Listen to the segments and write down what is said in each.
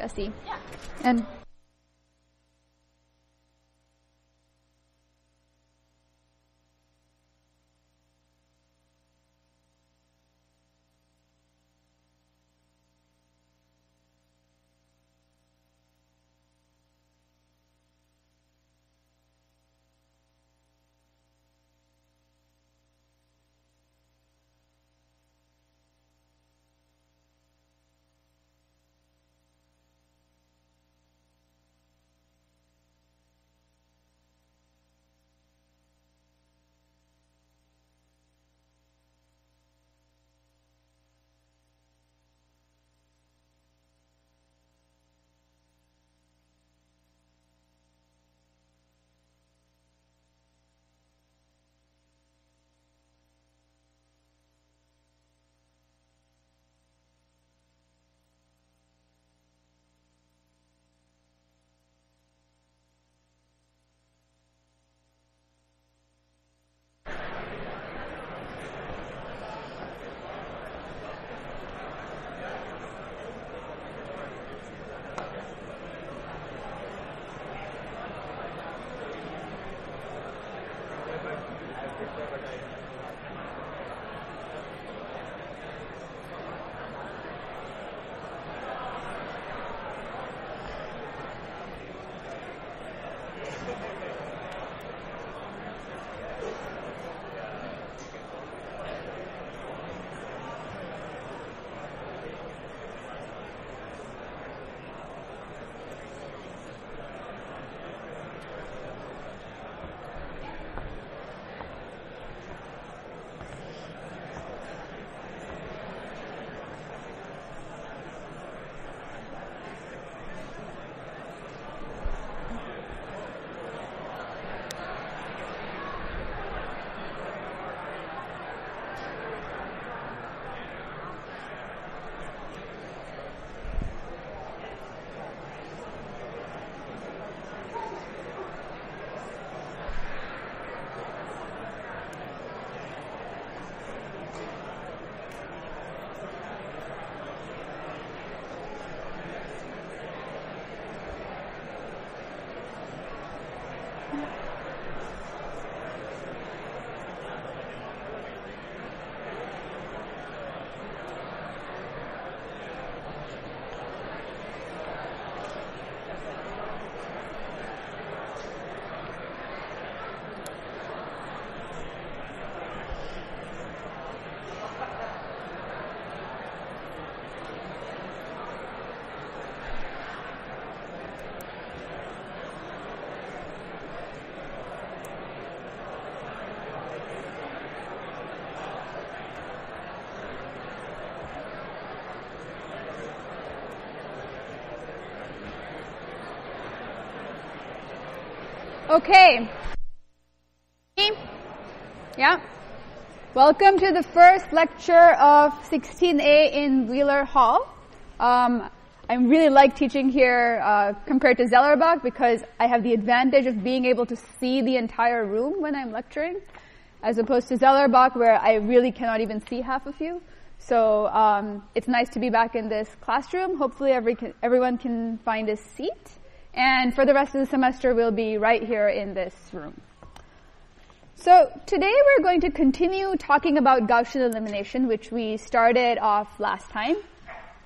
Jesse. Yeah. And okay. Yeah. Welcome to the first lecture of 16A in Wheeler Hall. I really like teaching here compared to Zellerbach because I have the advantage of being able to see the entire room when I'm lecturing, as opposed to Zellerbach where I really cannot even see half of you. So it's nice to be back in this classroom. Hopefully everyone can find a seat. And for the rest of the semester, we'll be right here in this room. So today we're going to continue talking about Gaussian elimination, which we started off last time.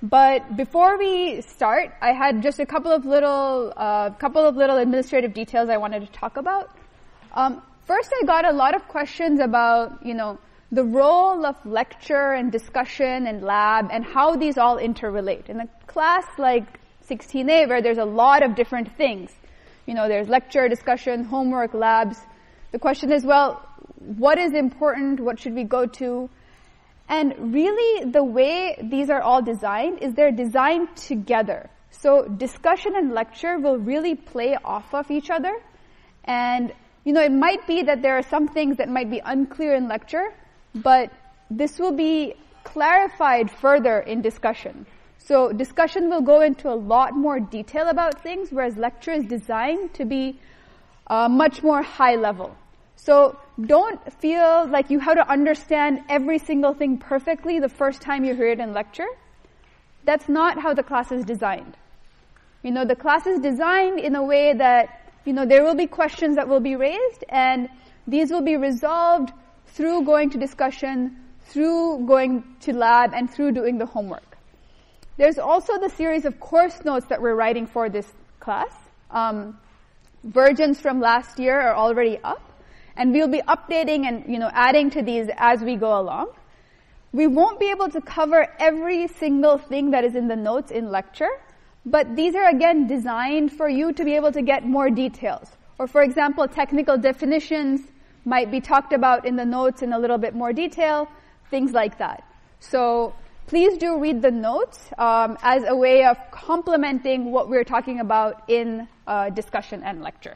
But before we start, I had just a couple of little administrative details I wanted to talk about. First, I got a lot of questions about, the role of lecture and discussion and lab and how these all interrelate. In a class like 16A, where there's a lot of different things, there's lecture, discussion, homework, labs. The question is, well, what is important? What should we go to? And really, the way these are all designed is they're designed together. So discussion and lecture will really play off of each other. And, it might be that there are some things that might be unclear in lecture, but this will be clarified further in discussion. So discussion will go into a lot more detail about things, whereas lecture is designed to be much more high level. So don't feel like you have to understand every single thing perfectly the first time you hear it in lecture. That's not how the class is designed. the class is designed in a way that, there will be questions that will be raised, and these will be resolved through going to discussion, through going to lab, and through doing the homework. There's also the series of course notes that we're writing for this class. Versions from last year are already up, and we'll be updating and, adding to these as we go along. We won't be able to cover every single thing that is in the notes in lecture, but these are, again, designed for you to be able to get more details. Or, for example, technical definitions might be talked about in the notes in a little bit more detail, things like that. So please do read the notes as a way of complementing what we're talking about in discussion and lecture.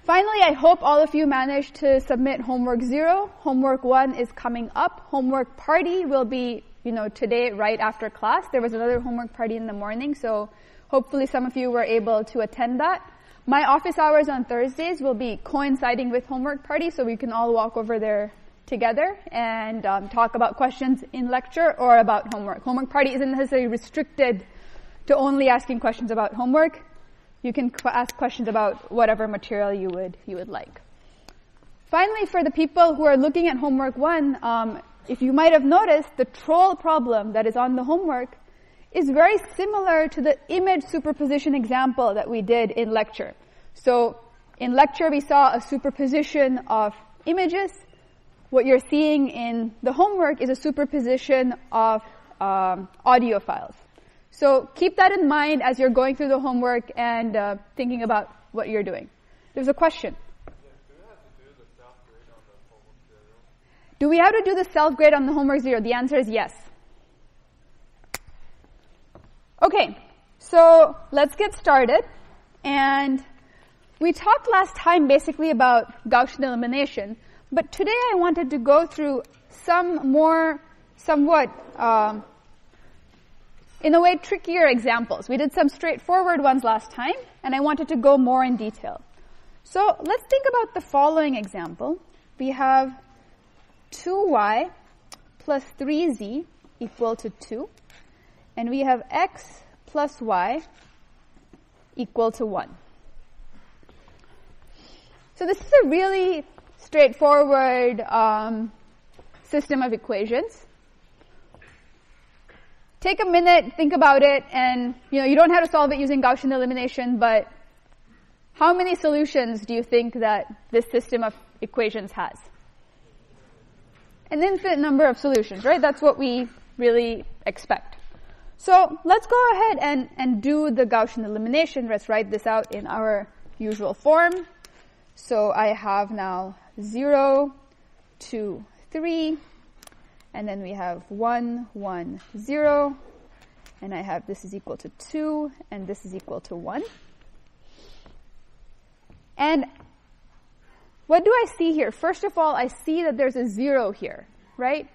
Finally, I hope all of you managed to submit homework 0. Homework 1 is coming up. Homework party will be, today right after class. There was another homework party in the morning, so hopefully some of you were able to attend that. My office hours on Thursdays will be coinciding with homework party, so we can all walk over there together and talk about questions in lecture or about homework. Homework party isn't necessarily restricted to only asking questions about homework. You can ask questions about whatever material you would like. Finally, for the people who are looking at homework 1, if you might have noticed, the troll problem that is on the homework is very similar to the image superposition example that we did in lecture. So in lecture, we saw a superposition of images. What you're seeing in the homework is a superposition of audio files. So keep that in mind as you're going through the homework and thinking about what you're doing. There's a question. Do we have to do the self-grade on the homework 0? The answer is yes. Okay, so let's get started. And we talked last time basically about Gaussian elimination, but today I wanted to go through some more, somewhat, in a way, trickier examples. We did some straightforward ones last time, and I wanted to go more in detail. So let's think about the following example. We have 2y plus 3z equal to 2, and we have x plus y equal to 1. So this is a really straightforward system of equations. Take a minute, think about it, and you don't have to solve it using Gaussian elimination, but how many solutions do you think that this system of equations has? An infinite number of solutions, right? That's what we really expect. So let's go ahead and do the Gaussian elimination. Let's write this out in our usual form. So I have now 0, 2, 3, and then we have 1, 1, 0, and I have this is equal to 2, and this is equal to 1. And what do I see here? First of all, I see that there's a 0 here, right?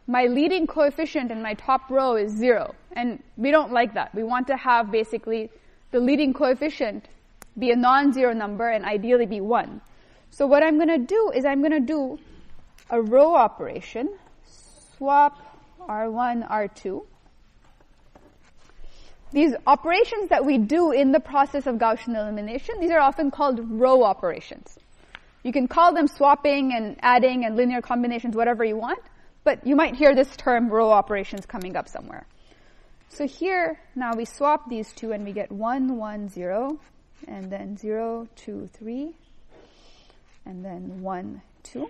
My leading coefficient in my top row is 0, and we don't like that. We want to have basically the leading coefficient be a non-zero number and ideally be 1. So what I'm going to do is I'm going to do a row operation, swap R1, R2. These operations that we do in the process of Gaussian elimination, these are often called row operations. You can call them swapping and adding and linear combinations, whatever you want, but you might hear this term row operations coming up somewhere. So here, now we swap these two and we get 1, 1, 0, and then 0, 2, 3, and then 1, 2.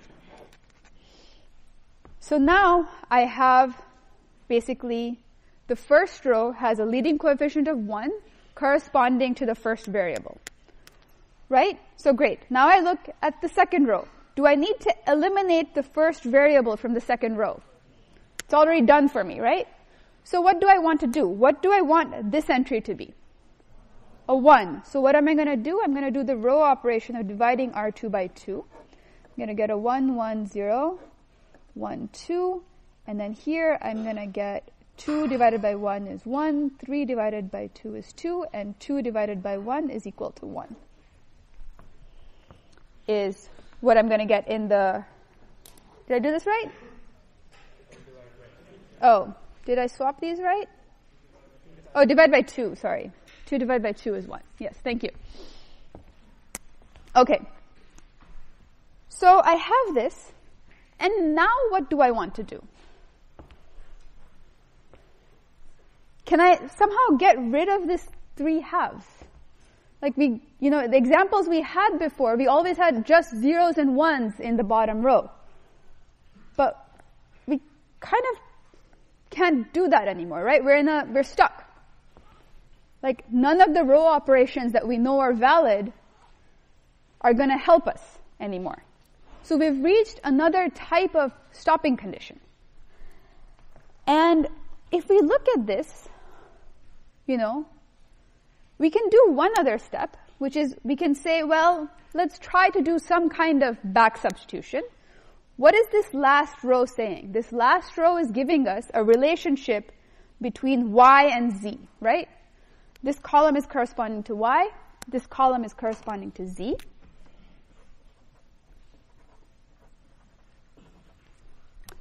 So now I have basically the first row has a leading coefficient of 1 corresponding to the first variable. Right? So great. Now I look at the second row. Do I need to eliminate the first variable from the second row? It's already done for me, right? So what do I want to do? What do I want this entry to be? A 1. So what am I going to do? I'm going to do the row operation of dividing R2 by 2. I'm going to get a 1, 1, 0, 1, 2, and then here I'm going to get 2 divided by 1 is 1, 3 divided by 2 is 2, and 2 divided by 1 is equal to 1. Is what I'm going to get in the... Did I do this right? Oh, did I swap these right? Oh, divide by 2, sorry. 2 divided by 2 is 1. Yes, thank you. Okay. So I have this, and now what do I want to do? Can I somehow get rid of this 3 halves? Like the examples we had before, we always had just zeros and ones in the bottom row. But we kind of can't do that anymore, right? We're stuck. Like none of the row operations that we know are valid are going to help us anymore. So we've reached another type of stopping condition. And if we look at this, we can do one other step, which is we can say, well, let's try to do some kind of back substitution. What is this last row saying? This last row is giving us a relationship between y and z, right? This column is corresponding to y. This column is corresponding to z.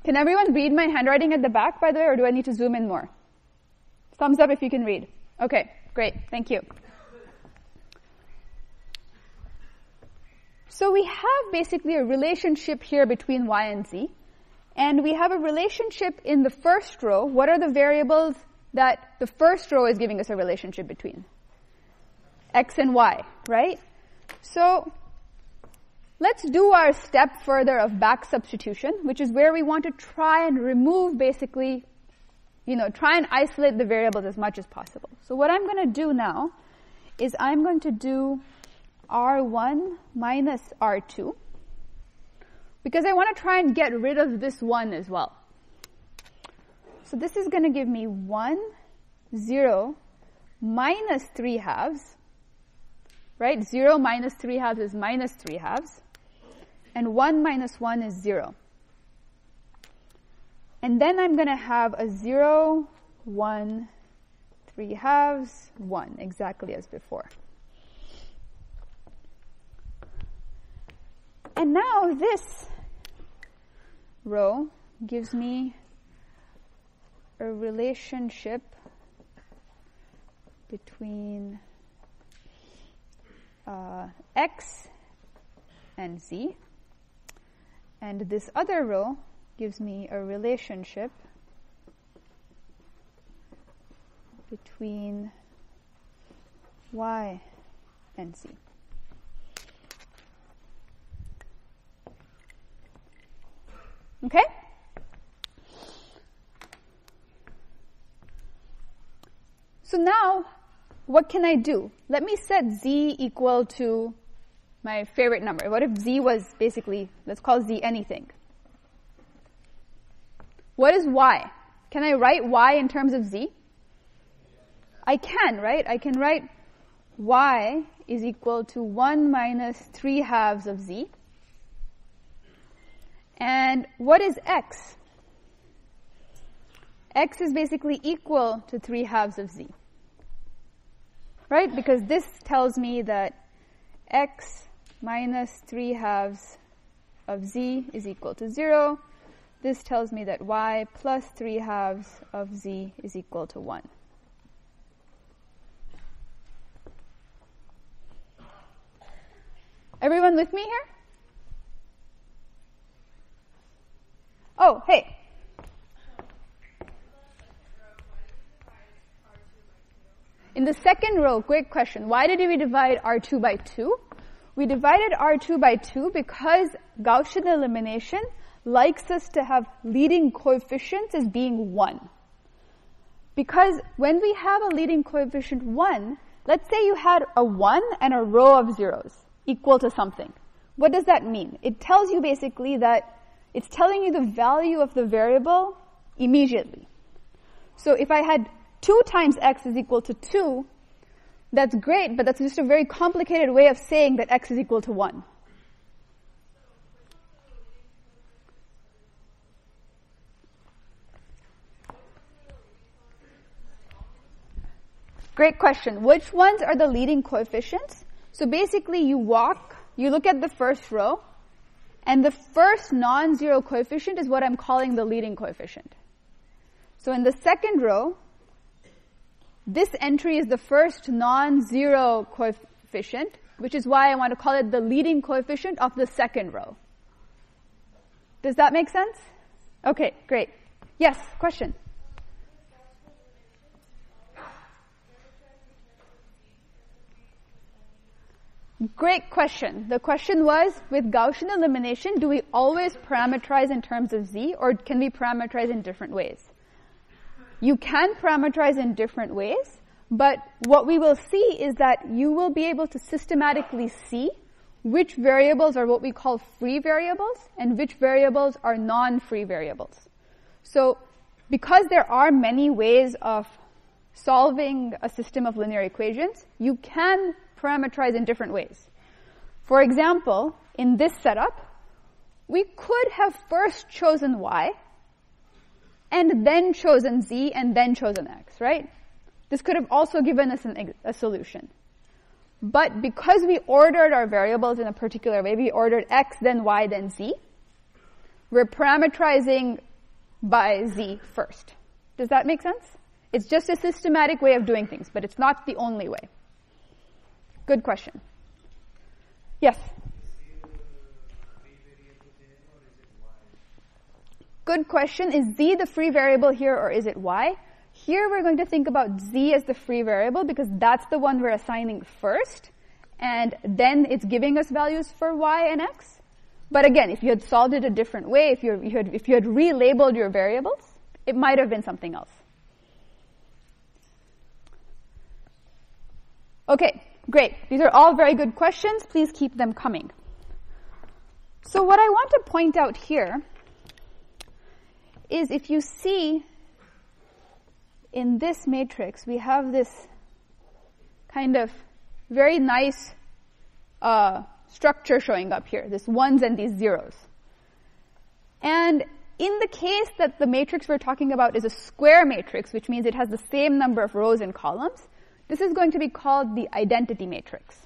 Can everyone read my handwriting at the back, by the way, or do I need to zoom in more? Thumbs up if you can read. Okay, great. Thank you. So we have basically a relationship here between y and z. And we have a relationship in the first row. What are the variables that the first row is giving us a relationship between? X and y, right? So let's do our step further of back substitution, which is where we want to try and remove basically, try and isolate the variables as much as possible. So what I'm going to do now is I'm going to do R1 minus R2, because I want to try and get rid of this 1 as well. So this is going to give me 1, 0, minus 3 halves, right? 0 minus 3 halves is minus 3 halves. And 1 minus 1 is 0. And then I'm going to have a 0, 1, 3 halves, 1, exactly as before. And now this row gives me a relationship between x and z. And this other row gives me a relationship between y and z. Okay? So now, what can I do? Let me set z equal to my favorite number. What if z was basically, let's call z anything? What is y? Can I write y in terms of z? I can, right? I can write y is equal to 1 minus 3 halves of z. And what is x? X is basically equal to 3 halves of z. Right? Because this tells me that x minus 3 halves of z is equal to 0. This tells me that y plus 3 halves of z is equal to 1. Everyone with me here? Oh, hey. In the second row, great question. Why did we divide R2 by 2? We divided R2 by 2 because Gaussian elimination likes us to have leading coefficients as being 1. Because when we have a leading coefficient 1, let's say you had a 1 and a row of zeros equal to something. What does that mean? It tells you basically that it's telling you the value of the variable immediately. So if I had 2 times x is equal to 2, that's great, but that's just a very complicated way of saying that x is equal to 1. Great question. Which ones are the leading coefficients? So basically you look at the first row, and the first non-zero coefficient is what I'm calling the leading coefficient. So in the second row, this entry is the first non-zero coefficient, which is why I want to call it the leading coefficient of the second row. Does that make sense? Okay, great. Yes, question? Great question. The question was, with Gaussian elimination, do we always parameterize in terms of z, or can we parameterize in different ways? You can parameterize in different ways, but what we will see is that you will be able to systematically see which variables are what we call free variables and which variables are non-free variables. So because there are many ways of solving a system of linear equations, you can parameterize in different ways. For example, in this setup, we could have first chosen y and then chosen z and then chosen x, right? This could have also given us a solution. But because we ordered our variables in a particular way, we ordered x, then y, then z, we're parameterizing by z first. Does that make sense? It's just a systematic way of doing things, but it's not the only way. Good question. Yes? Good question. Is z the free variable here, or is it y? Here we're going to think about z as the free variable because that's the one we're assigning first, and then it's giving us values for y and x. But again, if you had solved it a different way, if you had relabeled your variables, it might have been something else. Okay, great. These are all very good questions. Please keep them coming. So what I want to point out here is if you see in this matrix, we have this kind of very nice structure showing up here, this ones and these zeros. And in the case that the matrix we're talking about is a square matrix, which means it has the same number of rows and columns, this is going to be called the identity matrix.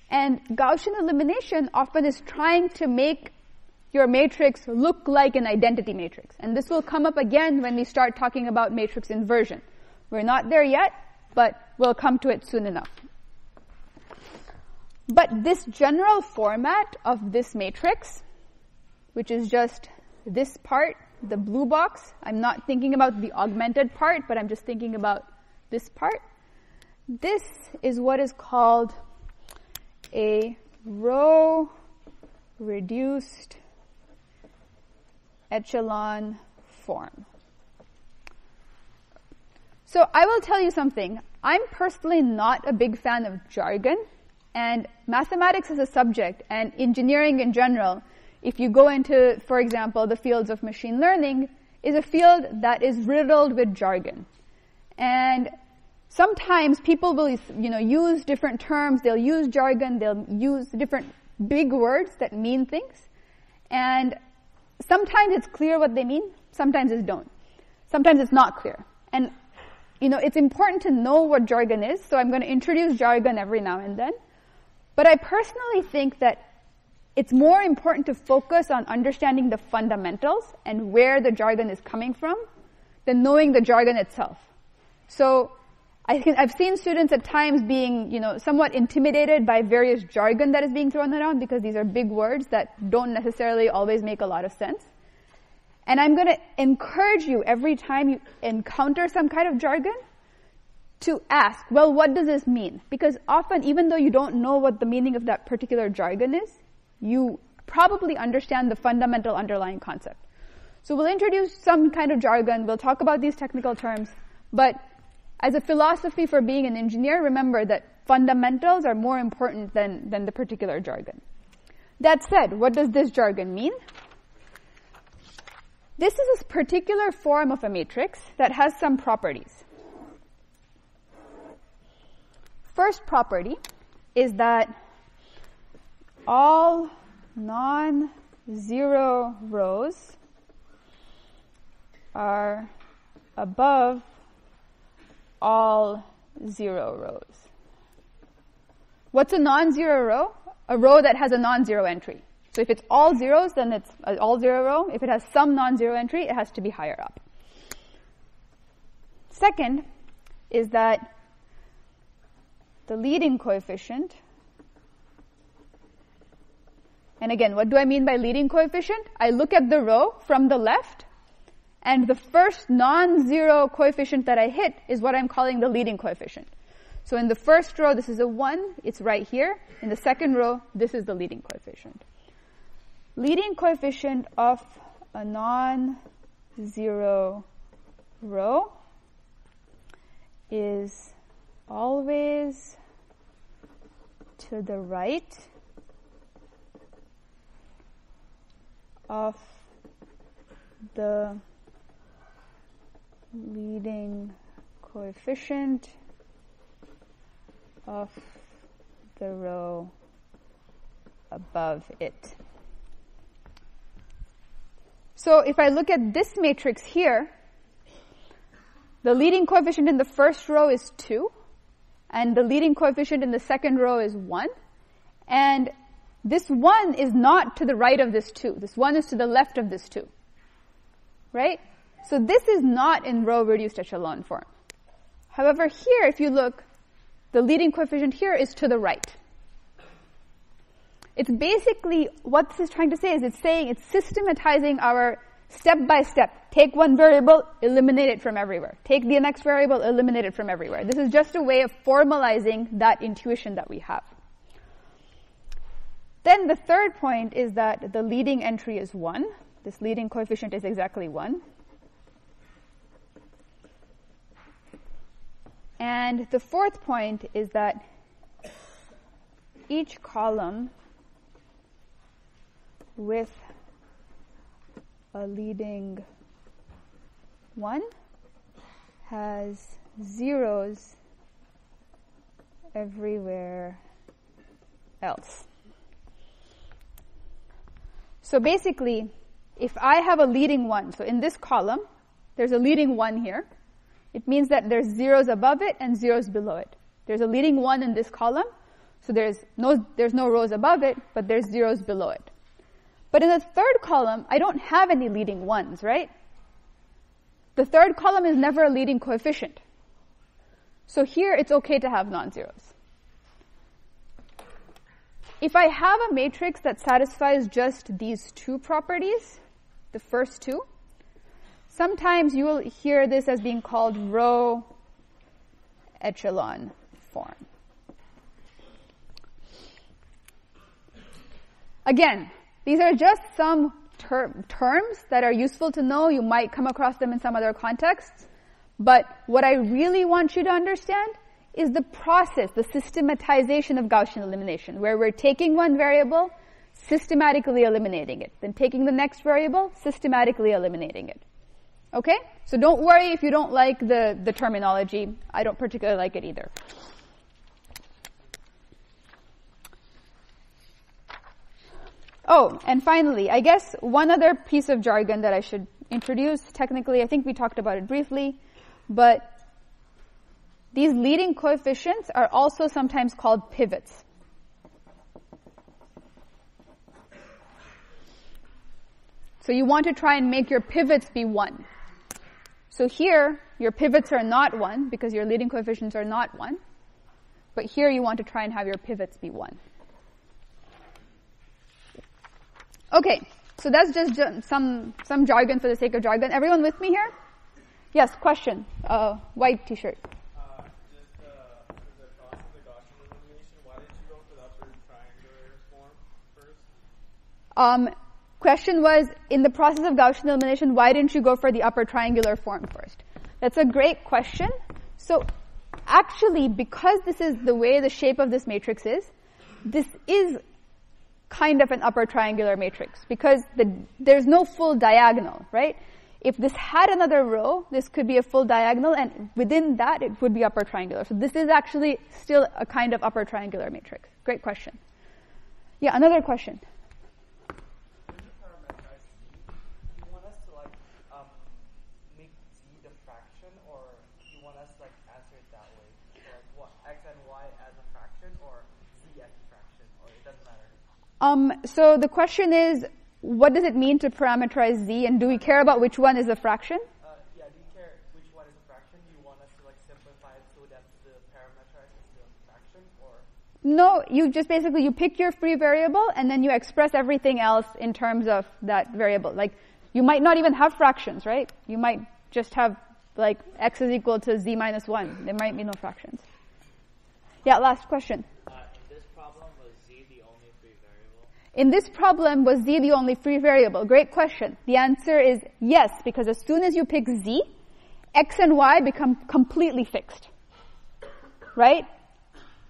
And Gaussian elimination often is trying to make your matrix look like an identity matrix. And this will come up again when we start talking about matrix inversion. We're not there yet, but we'll come to it soon enough. But this general format of this matrix, which is just this part, the blue box, I'm not thinking about the augmented part, but I'm just thinking about this part. This is what is called a row-reduced echelon form. So I will tell you something. I'm personally not a big fan of jargon, and mathematics as a subject and engineering in general, if you go into, for example, the fields of machine learning, is a field that is riddled with jargon. And sometimes people will, use different terms, they'll use jargon, they'll use different big words that mean things. And sometimes it's clear what they mean, sometimes it don't. Sometimes it's not clear. And, it's important to know what jargon is, so I'm going to introduce jargon every now and then. But I personally think that it's more important to focus on understanding the fundamentals and where the jargon is coming from than knowing the jargon itself. So I've seen students at times being, somewhat intimidated by various jargon that is being thrown around because these are big words that don't necessarily always make a lot of sense. And I'm going to encourage you every time you encounter some kind of jargon to ask, well, what does this mean? Because often, even though you don't know what the meaning of that particular jargon is, you probably understand the fundamental underlying concept. So we'll introduce some kind of jargon, we'll talk about these technical terms, but as a philosophy for being an engineer, remember that fundamentals are more important than the particular jargon. That said, what does this jargon mean? This is a particular form of a matrix that has some properties. First property is that all non-zero rows are above all zero rows. What's a non-zero row? A row that has a non-zero entry. So if it's all zeros, then it's an all-zero row. If it has some non-zero entry, it has to be higher up. Second, is that the leading coefficient, and again, what do I mean by leading coefficient? I look at the row from the left, and the first non-zero coefficient that I hit is what I'm calling the leading coefficient. So in the first row, this is a 1. It's right here. In the second row, this is the leading coefficient. Leading coefficient of a non-zero row is always to the right of the leading coefficient of the row above it. So if I look at this matrix here, the leading coefficient in the first row is 2, and the leading coefficient in the second row is 1, and this 1 is not to the right of this 2. This 1 is to the left of this 2, right? So this is not in row-reduced echelon form. However, here, if you look, the leading coefficient here is to the right. It's basically, what this is trying to say is it's saying it's systematizing our step-by-step. Take one variable, eliminate it from everywhere. Take the next variable, eliminate it from everywhere. This is just a way of formalizing that intuition that we have. Then the third point is that the leading entry is 1. This leading coefficient is exactly 1. And the fourth point is that each column with a leading 1 has zeros everywhere else. So basically, if I have a leading 1, so in this column, there's a leading 1 here. It means that there's zeros above it and zeros below it. There's a leading 1 in this column, so there's no rows above it, but there's zeros below it. But in the third column, I don't have any leading 1s, right? The third column is never a leading coefficient. So here, it's okay to have non-zeros. If I have a matrix that satisfies just these two properties, the first two, sometimes you will hear this as being called row echelon form. Again, these are just some terms that are useful to know. You might come across them in some other contexts. But what I really want you to understand is the process, the systematization of Gaussian elimination, where we're taking one variable, systematically eliminating it, then taking the next variable, systematically eliminating it. Okay? So don't worry if you don't like the terminology. I don't particularly like it either. Oh, and finally, I guess one other piece of jargon that I should introduce. Technically, I think we talked about it briefly, but these leading coefficients are also sometimes called pivots. So you want to try and make your pivots be 1. So here, your pivots are not 1 because your leading coefficients are not 1. But here you want to try and have your pivots be 1. Okay, so that's just some jargon for the sake of jargon. Everyone with me here? Yes, question. White t-shirt. Just for the process of Gaussian elimination, why did you go for the upper triangular form first? Question was, in the process of Gaussian elimination, why didn't you go for the upper triangular form first? That's a great question. So actually, because this is the way the shape of this matrix is, this is kind of an upper triangular matrix because there's no full diagonal, right? If this had another row, this could be a full diagonal, and within that, it would be upper triangular. So this is actually still a kind of upper triangular matrix. Great question. Yeah, another question. So the question is, what does it mean to parameterize z, and do we care about which one is a fraction? Yeah, do you care which one is a fraction? Do you want us to simplify parameterize it to a fraction, or? No, you just basically, you pick your free variable and then you express everything else in terms of that variable. Like, you might not even have fractions, right? You might just have, like, x is equal to z minus 1. There might be no fractions. Yeah, last question. In this problem, was z the only free variable? In this problem, was z the only free variable? Great question. The answer is yes, because as soon as you pick z, x and y become completely fixed. Right?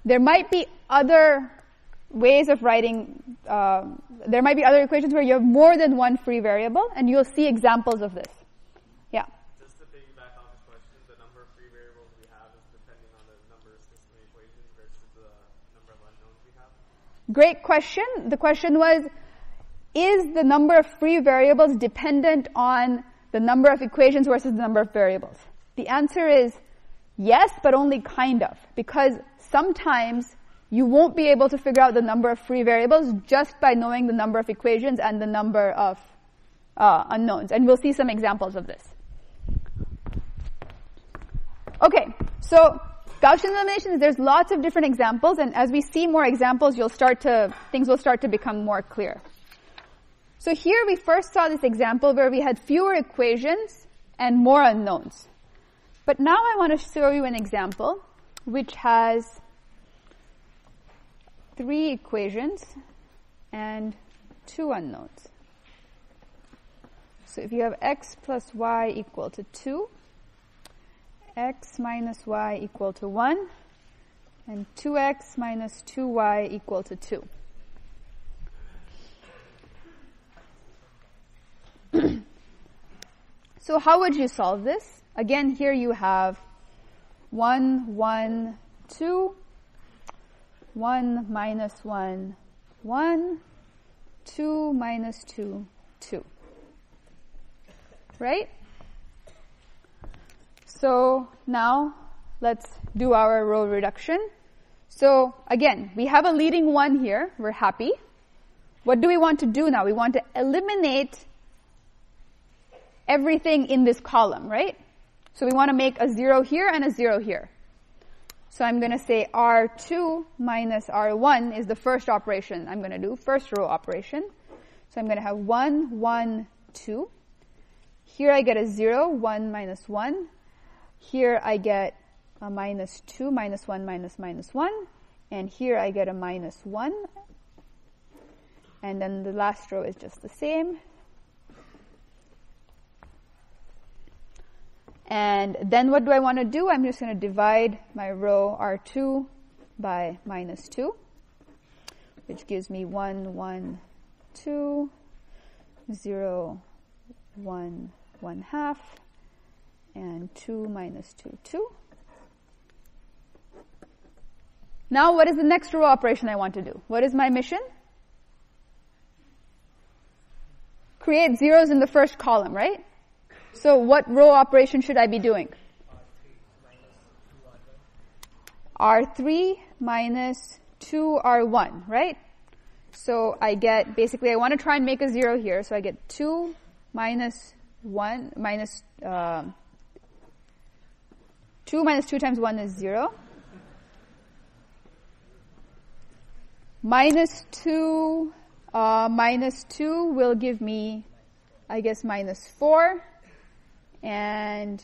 There might be other ways of writing, there might be other equations where you have more than one free variable, and you'll see examples of this. Yeah? Just to piggyback off the question, the number of free variables we have is depending on the number of system equations versus the number of unknowns we have. Great question. The question was, is the number of free variables dependent on the number of equations versus the number of variables? The answer is yes, but only kind of, because sometimes you won't be able to figure out the number of free variables just by knowing the number of equations and the number of unknowns. And we'll see some examples of this. Okay, so Gaussian elimination, there's lots of different examples, and as we see more examples, things will start to become more clear. So here we first saw this example where we had fewer equations and more unknowns. But now I want to show you an example which has 3 equations and 2 unknowns. So if you have x plus y equal to 2, x minus y equal to 1, and 2x minus 2y equal to 2. So how would you solve this? Again, here you have 1, 1, 2, 1 minus 1, 1, 2 minus 2, 2. Right? So now let's do our row reduction. So again, we have a leading 1 here. We're happy. What do we want to do now? We want to eliminate everything in this column, right? So we want to make a 0 here and a 0 here. So I'm going to say R2 minus R1 is the first operation I'm going to do, first row operation. So I'm going to have 1, 1, 2. Here I get a 0, 1 minus 1. Here I get a minus 2, minus 1, minus 1. And here I get a minus 1. And then the last row is just the same. And then what do I want to do? I'm just going to divide my row R2 by minus 2, which gives me 1, 1, 2, 0, 1, 1 half, and 2 minus 2, 2. Now what is the next row operation I want to do? What is my mission? Create zeros in the first column, right? So what row operation should I be doing? R3 minus 2R1, right? So I get, basically I want to try and make a 0 here, so I get 2 minus 1, minus, 2 minus 2 times 1 is 0. Minus 2 will give me, I guess, minus 4. And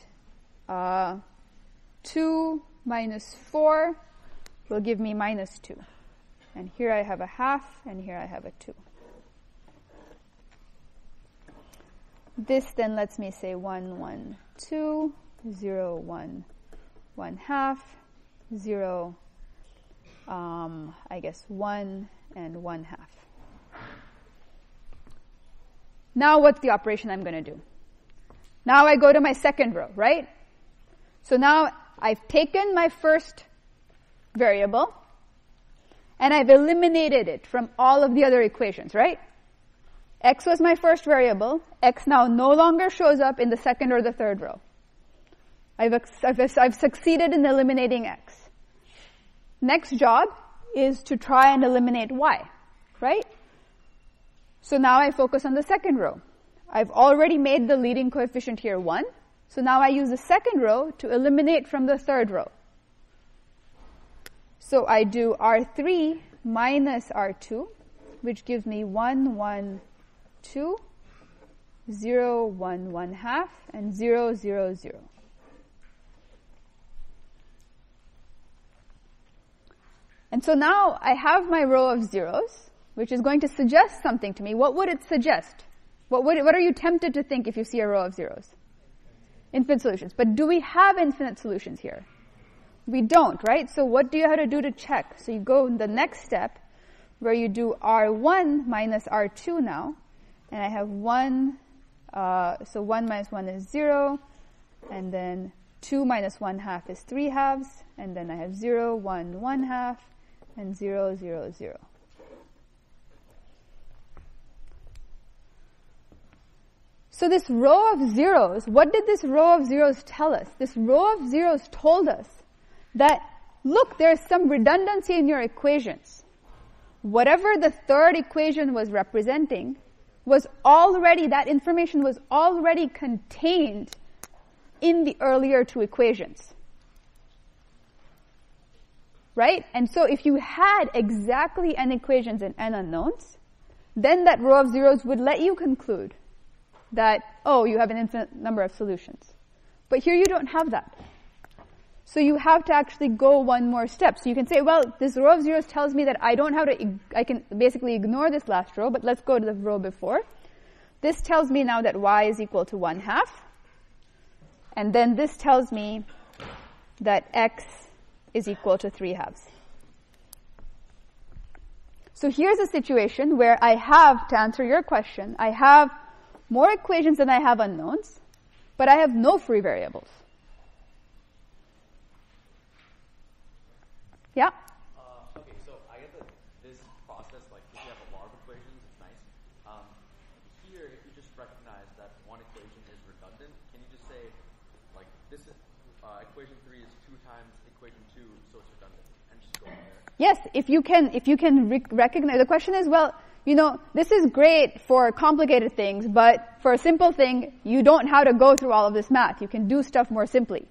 2 minus 4 will give me minus 2. And here I have a half, and here I have a 2. This then lets me say 1, 1, 2, 0, 1, 1 half, 0, I guess 1 and 1 half. Now what's the operation I'm going to do? Now I go to my second row, right? So now I've taken my first variable and I've eliminated it from all of the other equations, right? X was my first variable. X now no longer shows up in the second or the third row. I've succeeded in eliminating X. Next job is to try and eliminate Y, right? So now I focus on the second row. I've already made the leading coefficient here 1. So now I use the second row to eliminate from the third row. So I do R3 minus R2, which gives me 1, 1, 2, 0, 1, 1 half, and 0, 0, 0. And so now I have my row of zeros, which is going to suggest something to me. What would it suggest? What are you tempted to think if you see a row of zeros? Infinite solutions. But do we have infinite solutions here? We don't, right? So what do you have to do to check? So you go in the next step, where you do R1 minus R2 now, and I have 1, so 1 minus 1 is 0, and then 2 minus 1 half is 3 halves, and then I have 0, 1, 1 half, and 0, 0, 0. So this row of zeros, what did this row of zeros tell us? This row of zeros told us that, look, there's some redundancy in your equations. Whatever the third equation was representing was already, that information was already contained in the earlier two equations. Right? And so if you had exactly n equations and n unknowns, then that row of zeros would let you conclude that, oh, you have an infinite number of solutions. But here you don't have that. So you have to actually go one more step. So you can say, well, this row of zeros tells me that I can basically ignore this last row, but let's go to the row before. This tells me now that y is equal to 1 half. And then this tells me that x is equal to 3 halves. So here's a situation where I have, to answer your question, I have more equations than I have unknowns, but I have no free variables. Yeah? Okay, so I get that this process, like if you have a lot of equations, it's nice. Here, if you just recognize that one equation is redundant, can you just say, like, this is, equation 3 is 2 times equation 2, so it's redundant, and just go on there? Yes, if you can recognize. The question is, well, you know, this is great for complicated things, but for a simple thing, you don't have to go through all of this math. You can do stuff more simply.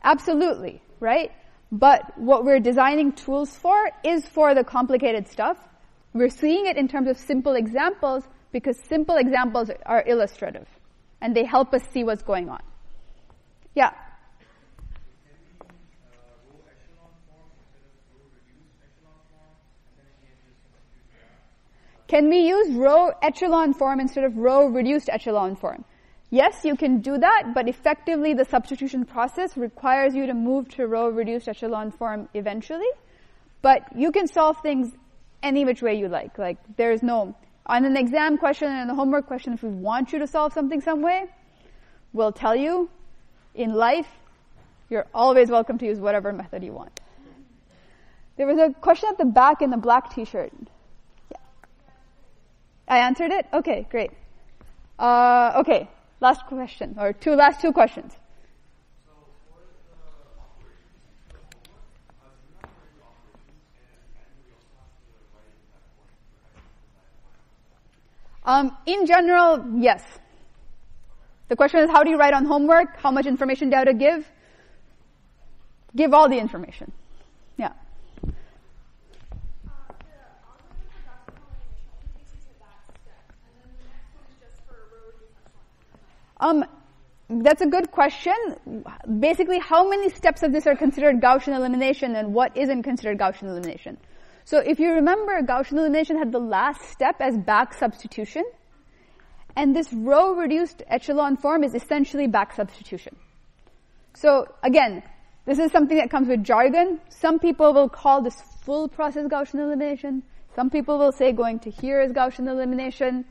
Absolutely, right? But what we're designing tools for is for the complicated stuff. We're seeing it in terms of simple examples because simple examples are illustrative and they help us see what's going on. Yeah? Can we use row echelon form instead of row reduced echelon form? Yes, you can do that, but effectively the substitution process requires you to move to row reduced echelon form eventually. But you can solve things any which way you like. Like, there's no, on an exam question and a homework question, if we want you to solve something some way, we'll tell you. In life, you're always welcome to use whatever method you want. There was a question at the back in the black t-shirt. Yeah. I answered it? Okay, great. Okay. Last question, or last two questions. So for the operations, do you have to write the operations and we also have to write that point for In general, yes. The question is, how do you write on homework? How much information do you have to give? Give all the information. Yeah. That's a good question. Basically, how many steps of this are considered Gaussian elimination and what isn't considered Gaussian elimination? So if you remember, Gaussian elimination had the last step as back substitution. And this row-reduced echelon form is essentially back substitution. So again, this is something that comes with jargon. Some people will call this full process Gaussian elimination. Some people will say going to here is Gaussian elimination.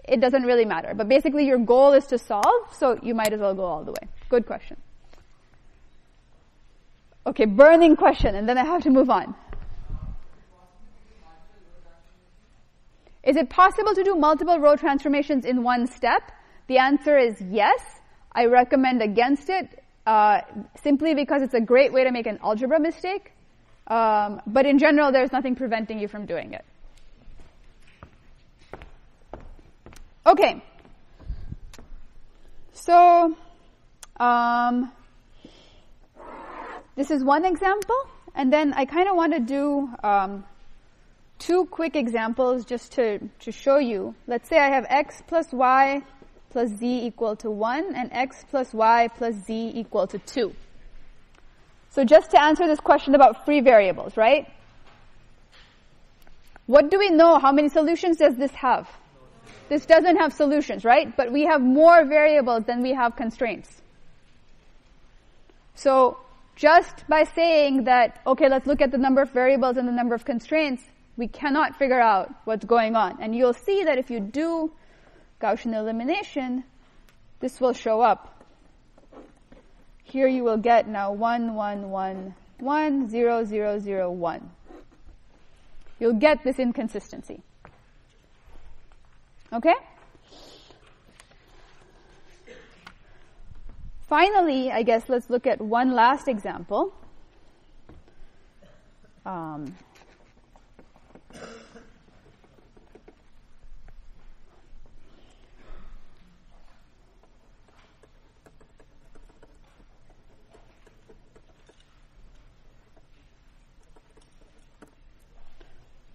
It doesn't really matter. But basically your goal is to solve, so you might as well go all the way. Good question. Okay, burning question, and then I have to move on. Is it possible to do multiple row transformations in one step? The answer is yes. I recommend against it, simply because it's a great way to make an algebra mistake. But in general, there's nothing preventing you from doing it. Okay. So, this is one example, and then I kind of want to do 2 quick examples just to show you. Let's say I have x plus y plus z equal to 1 and x plus y plus z equal to 2. So just to answer this question about free variables, right? What do we know? How many solutions does this have? This doesn't have solutions, right? But we have more variables than we have constraints. So just by saying that, okay, let's look at the number of variables and the number of constraints, we cannot figure out what's going on. And you'll see that if you do Gaussian elimination, this will show up. Here you will get now 1, 1, 1, 1, 0, 0, 0, 1. You'll get this inconsistency. Okay? Finally, I guess let's look at one last example.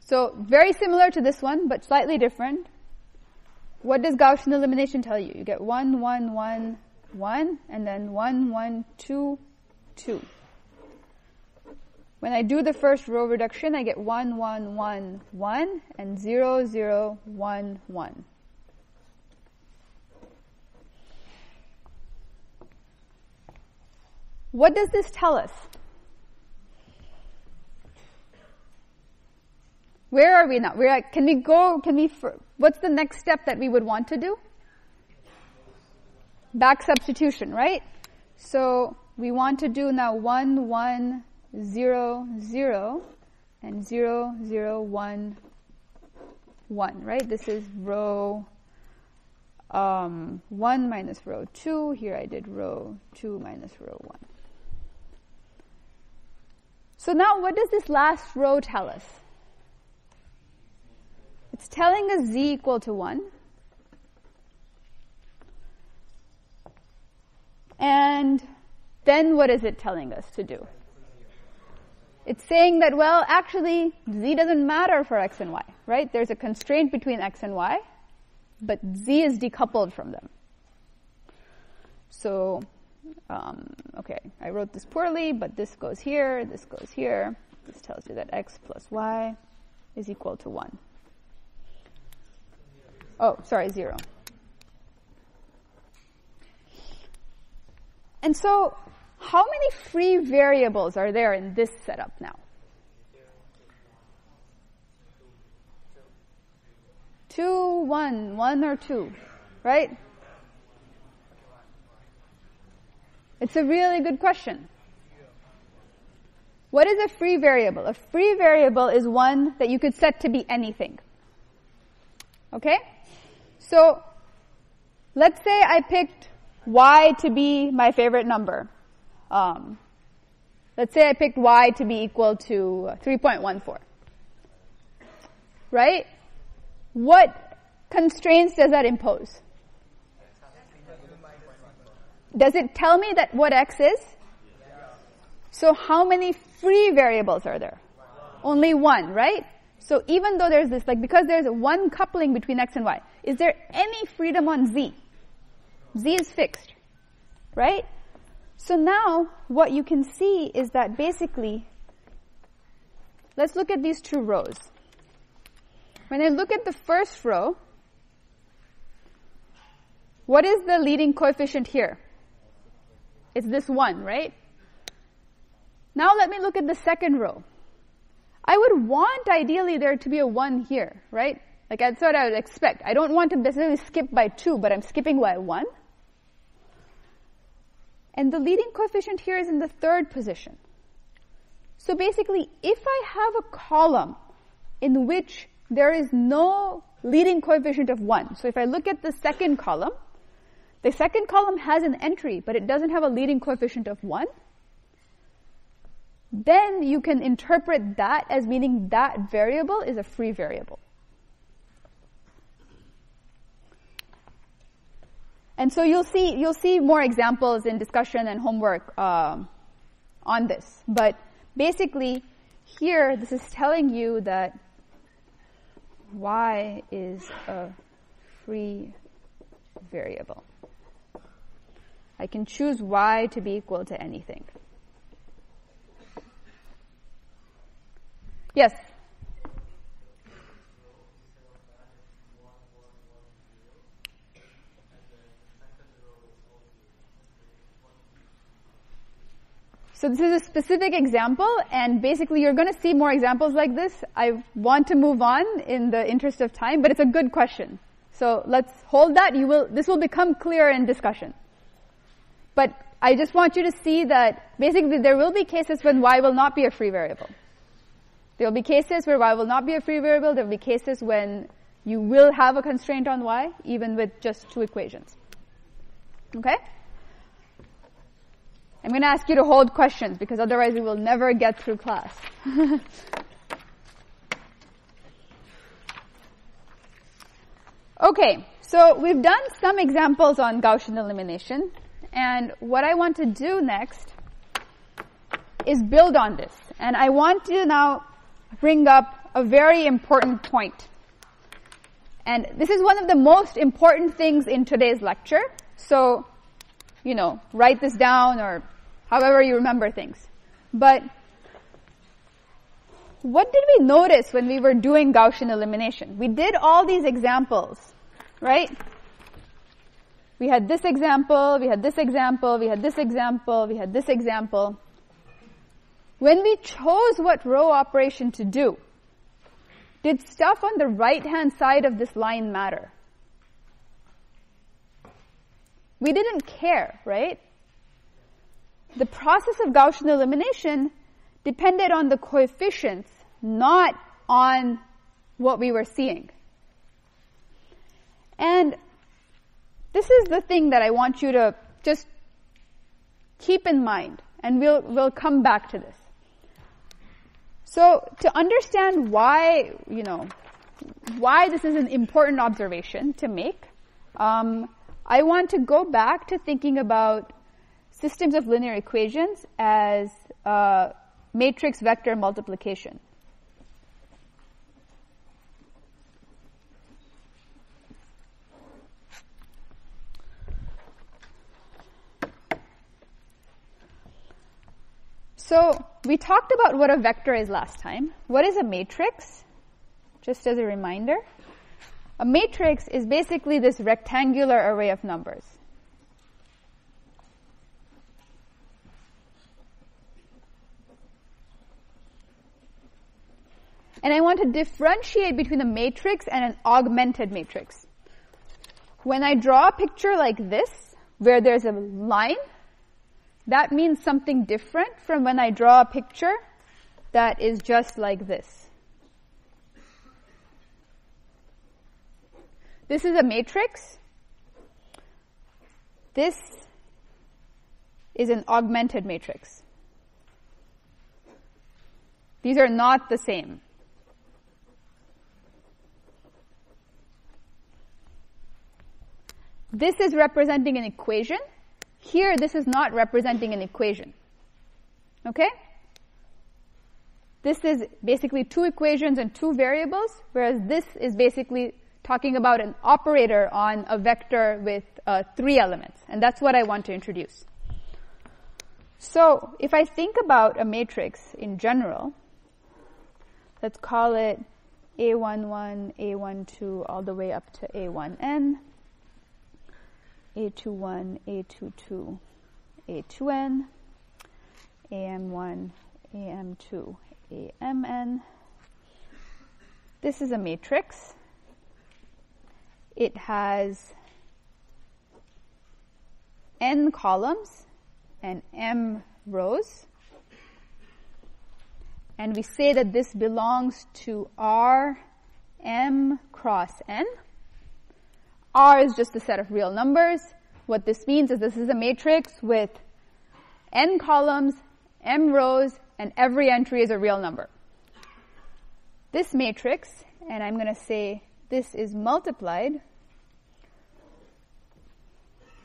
So very similar to this one, but slightly different. What does Gaussian elimination tell you? You get 1, 1, 1, 1, and then 1, 1, 2, 2. When I do the first row reduction, I get 1, 1, 1, 1, and 0, 0, 1, 1. What does this tell us? Where are we now? We're at, what's the next step that we would want to do? Back substitution, right? So we want to do now 1, 1, 0, 0, and 0, 0, 1, 1, right? This is row 1 minus row 2. Here I did row 2 minus row 1. So now what does this last row tell us? It's telling us z equal to 1. And then what is it telling us to do? It's saying that, well, actually, z doesn't matter for x and y, right? There's a constraint between x and y, but z is decoupled from them. So, okay, I wrote this poorly, but this goes here, this goes here. This tells you that x plus y is equal to 1. Oh, sorry, 0. And so, how many free variables are there in this setup now? 2, 1, 1 or 2, right? It's a really good question. What is a free variable? A free variable is one that you could set to be anything. Okay? So, let's say I picked y to be my favorite number. Let's say I picked y to be equal to 3.14. Right? What constraints does that impose? Does it tell me that what x is? So how many free variables are there? Only one, right? So even though there's this, because there's one coupling between x and y, is there any freedom on z? Z is fixed, right? So now what you can see is that basically, let's look at these two rows. When I look at the first row, what is the leading coefficient here? It's this 1, right? Now let me look at the second row. I would want ideally there to be a 1 here, right? That's what I would expect. I don't want to necessarily skip by 2, but I'm skipping by 1. And the leading coefficient here is in the third position. So basically, if I have a column in which there is no leading coefficient of 1, so if I look at the second column has an entry, but it doesn't have a leading coefficient of 1, then you can interpret that as meaning that variable is a free variable. And so you'll see more examples in discussion and homework on this. But basically, here, this is telling you that y is a free variable. I can choose y to be equal to anything. Yes? So this is a specific example, and basically you're going to see more examples like this. I want to move on in the interest of time, but it's a good question. So let's hold that. This will become clearer in discussion. But I just want you to see that basically there will be cases when y will not be a free variable. There will be cases where y will not be a free variable. There will be cases when you will have a constraint on y, even with just two equations. Okay? I'm going to ask you to hold questions, because otherwise we will never get through class. Okay, so we've done some examples on Gaussian elimination, and what I want to do next is build on this. And I want to now bring up a very important point. And this is one of the most important things in today's lecture. So, write this down or however you remember things. But what did we notice when we were doing Gaussian elimination? We did all these examples, right? We had this example, we had this example, we had this example, we had this example. When we chose what row operation to do, did stuff on the right-hand side of this line matter? We didn't care, right? The process of Gaussian elimination depended on the coefficients, not on what we were seeing. And this is the thing that I want you to just keep in mind, and we'll come back to this. So to understand why this is an important observation to make, I want to go back to thinking about systems of linear equations as matrix vector multiplication. So we talked about what a vector is last time. What is a matrix? Just as a reminder. A matrix is basically this rectangular array of numbers. And I want to differentiate between a matrix and an augmented matrix. When I draw a picture like this, where there's a line, that means something different from when I draw a picture that is just like this. This is a matrix. This is an augmented matrix. These are not the same. This is representing an equation. Here, this is not representing an equation. Okay? This is basically two equations and two variables, whereas this is basically talking about an operator on a vector with 3 elements. And that's what I want to introduce. So, if I think about a matrix in general, let's call it A11, A12, all the way up to A1n. A21, A22, A2n, AM1, AM2, AMN. This is a matrix. It has n columns and m rows. And we say that this belongs to R m cross n. R is just a set of real numbers. What this means is this is a matrix with n columns, m rows, and every entry is a real number. This matrix, and I'm going to say this is multiplied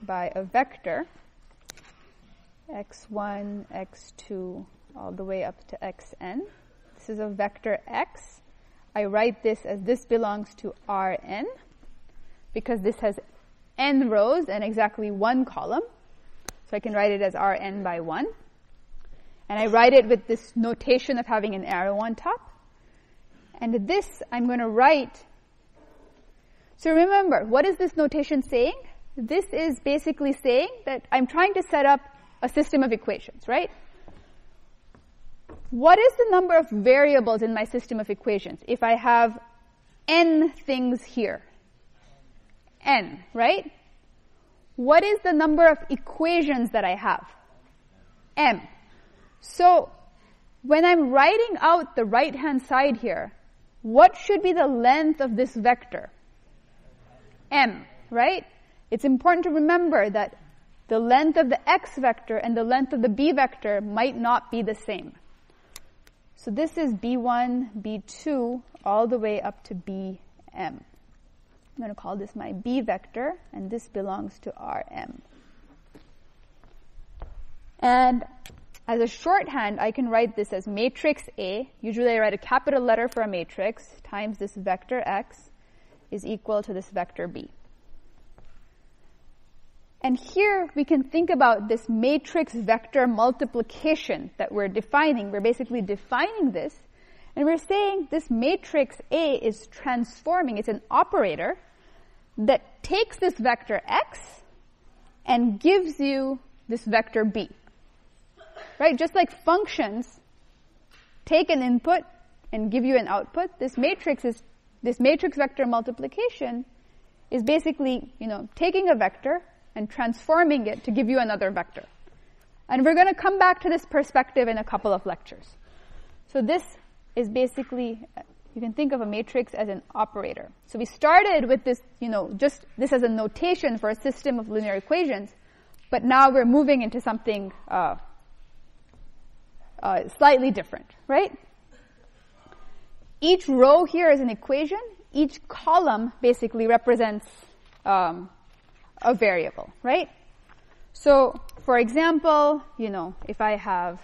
by a vector, x1, x2, all the way up to xn. This is a vector x. I write this as this belongs to Rn because this has n rows and exactly one column. So I can write it as Rn by 1. And I write it with this notation of having an arrow on top. And this I'm going to write. So remember, what is this notation saying? This is basically saying that I'm trying to set up a system of equations, right? What is the number of variables in my system of equations if I have n things here? N, right? What is the number of equations that I have? M. So when I'm writing out the right-hand side here, what should be the length of this vector? M, right? It's important to remember that the length of the x vector and the length of the b vector might not be the same. So this is b1, b2, all the way up to bm. I'm going to call this my b vector, and this belongs to Rm. And as a shorthand, I can write this as matrix A. Usually I write a capital letter for a matrix times this vector x is equal to this vector b. And here we can think about this matrix vector multiplication that we're defining. We're basically defining this, and we're saying this matrix A is transforming. It's an operator that takes this vector x and gives you this vector b. Right? Just like functions take an input and give you an output, this matrix vector multiplication is basically, taking a vector and transforming it to give you another vector. And we're going to come back to this perspective in a couple of lectures. So this is basically, you can think of a matrix as an operator. So we started with this, just this as a notation for a system of linear equations, but now we're moving into something slightly different, right? Each row here is an equation. Each column basically represents a variable, right? So, for example, if I have,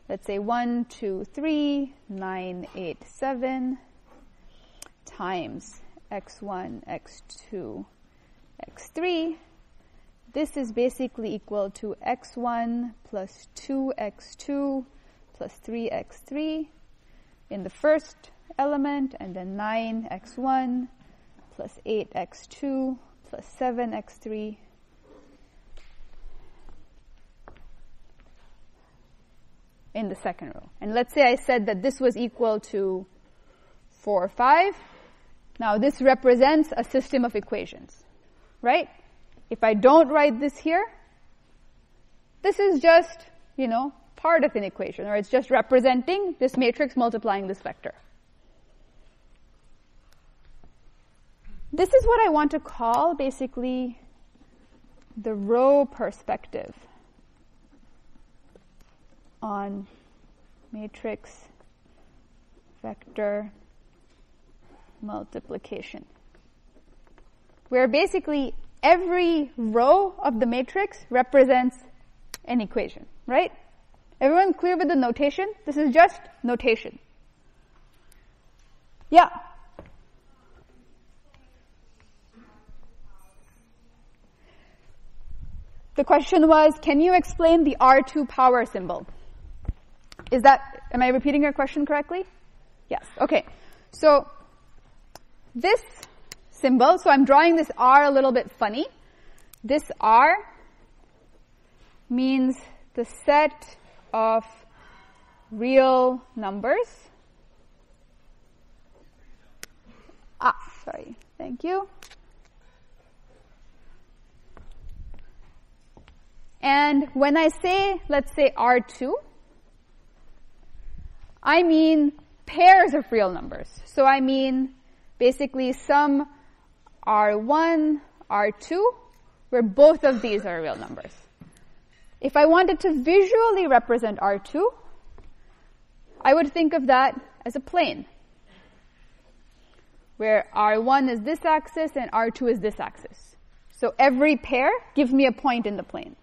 let's say 1, 2, 3, 9, 8, 7 times x1, x2, x3, this is basically equal to x1 plus 2x2 plus 3x3 in the first element, and then 9x1 plus 8x2 plus 7x3 in the second row. And let's say I said that this was equal to 4, 5. Now this represents a system of equations, right? If I don't write this here, this is just, part of an equation, or it's just representing this matrix multiplying this vector. This is what I want to call, basically, the row perspective on matrix vector multiplication, where basically every row of the matrix represents an equation, right? Everyone clear with the notation? This is just notation. Yeah? The question was, can you explain the R2 power symbol? Am I repeating your question correctly? Yes. Okay. So this symbol, so I'm drawing this R a little bit funny. This R means the set of real numbers. Sorry. Thank you. And when I say, let's say R2, I mean pairs of real numbers. So I mean basically some R1, R2, where both of these are real numbers. If I wanted to visually represent R2, I would think of that as a plane, where R1 is this axis and R2 is this axis. So every pair gives me a point in the plane.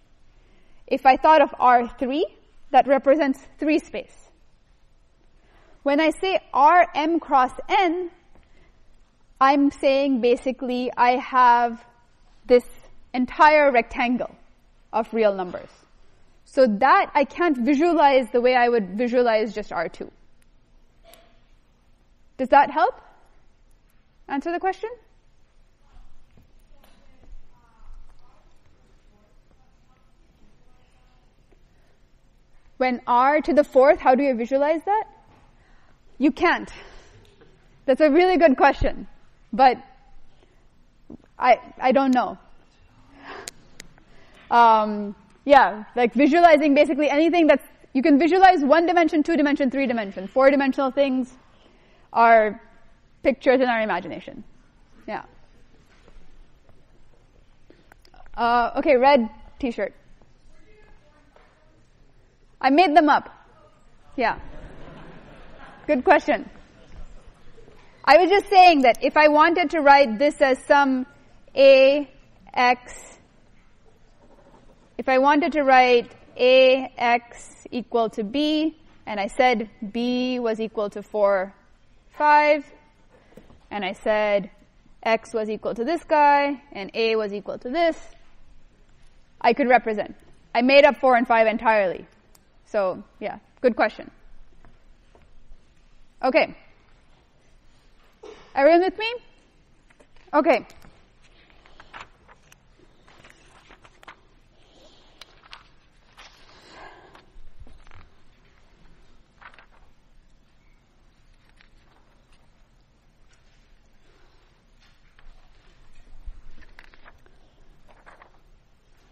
If I thought of R3 that represents 3 space. When I say Rm cross n, I'm saying basically I have this entire rectangle of real numbers. So that I can't visualize the way I would visualize just R2. Does that help answer the question? When R to the 4th, how do you visualize that? You can't. That's a really good question. But I don't know. Yeah, like visualizing basically anything that's, you can visualize 1 dimension, 2 dimension, 3 dimension. 4-dimensional things are pictures in our imagination. Yeah. Okay, red t-shirt. I made them up. Yeah. Good question. I was just saying that if I wanted to write this as some AX, if I wanted to write AX equal to B, and I said B was equal to 4, 5, and I said X was equal to this guy, and A was equal to this, I could represent. I made up 4 and 5 entirely. So, yeah, good question. Okay. Everyone with me? Okay.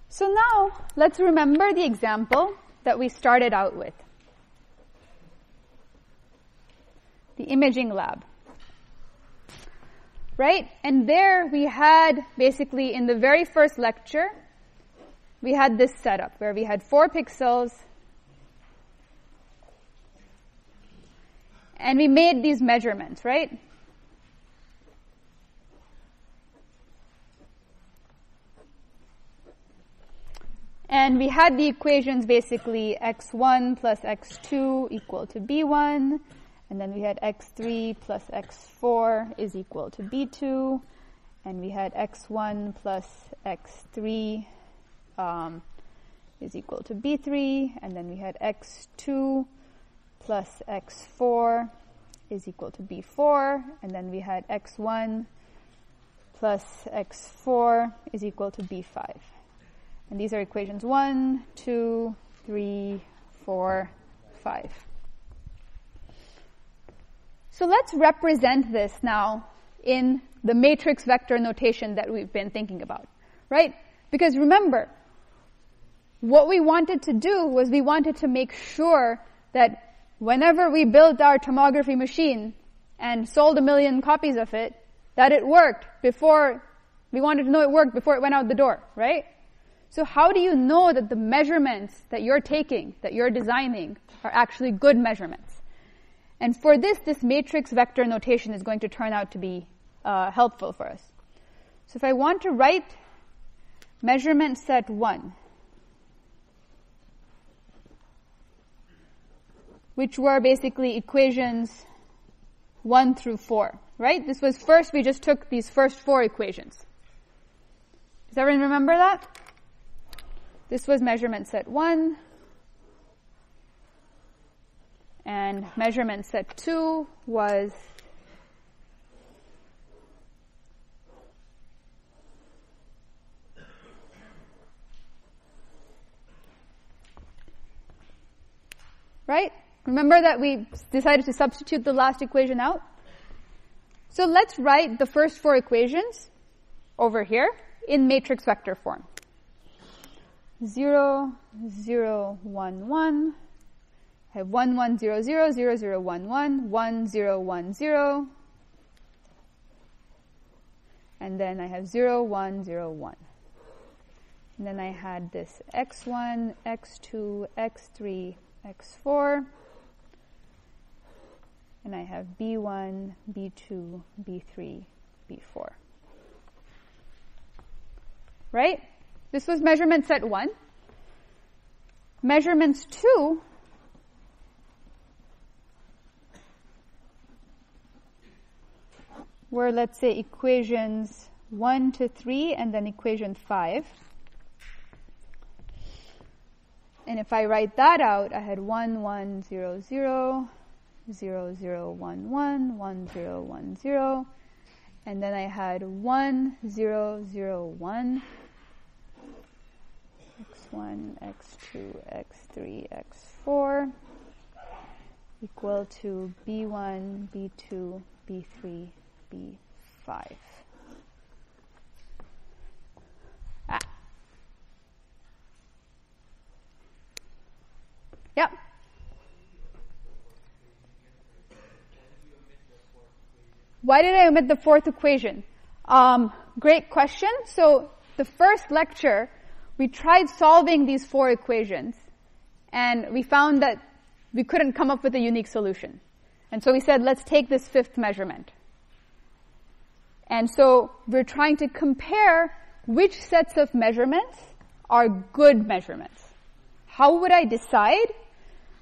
So now, let's remember the example that we started out with. The imaging lab. Right? And there we had, basically, in the very first lecture, we had this setup where we had 4 pixels, and we made these measurements, right? And we had the equations basically x1 plus x2 equal to b1, and then we had x3 plus x4 is equal to b2, and we had x1 plus x3 is equal to b3, and then we had x2 plus x4 is equal to b4, and then we had x1 plus x4 is equal to b5. And these are equations 1, 2, 3, 4, 5. So let's represent this now in the matrix vector notation that we've been thinking about, right? Because remember, what we wanted to do was we wanted to make sure that whenever we built our tomography machine and sold 1 million copies of it, that it worked before, we wanted to know it worked before it went out the door, right? So how do you know that the measurements that you're taking, that you're designing, are actually good measurements? And for this matrix vector notation is going to turn out to be helpful for us. So if I want to write measurement set 1, which were basically equations 1 through 4, right? This was first, we just took these first 4 equations. Does everyone remember that? This was measurement set 1, and measurement set 2 was right? Remember that we decided to substitute the last equation out? So let's write the first 4 equations over here in matrix vector form. 0, 0, 1, 1. I have 1, 1, 0, 0, 0, 0, 1, 1, 1, 0, 1, 0. And then I have 0, 1, 0, 1. And then I had this x1, x2, x3, x4. And I have b1, b2, b3, b4. Right? This was measurement set 1. measurements 2 were, let's say, equations 1 to 3 and then equation 5. And if I write that out, I had 1, 1, 0, 0, 0, 0, 1, 1, 1, 0, 1, 0. And then I had 1, 0, 0, 1, x1, x2, x3, x4 equal to b1, b2, b3, b5. Yep. Why did I omit the fourth equation? Great question. So the first lecture, we tried solving these 4 equations, and we found that we couldn't come up with a unique solution. And so we said, let's take this 5th measurement. And so we're trying to compare which sets of measurements are good measurements. How would I decide?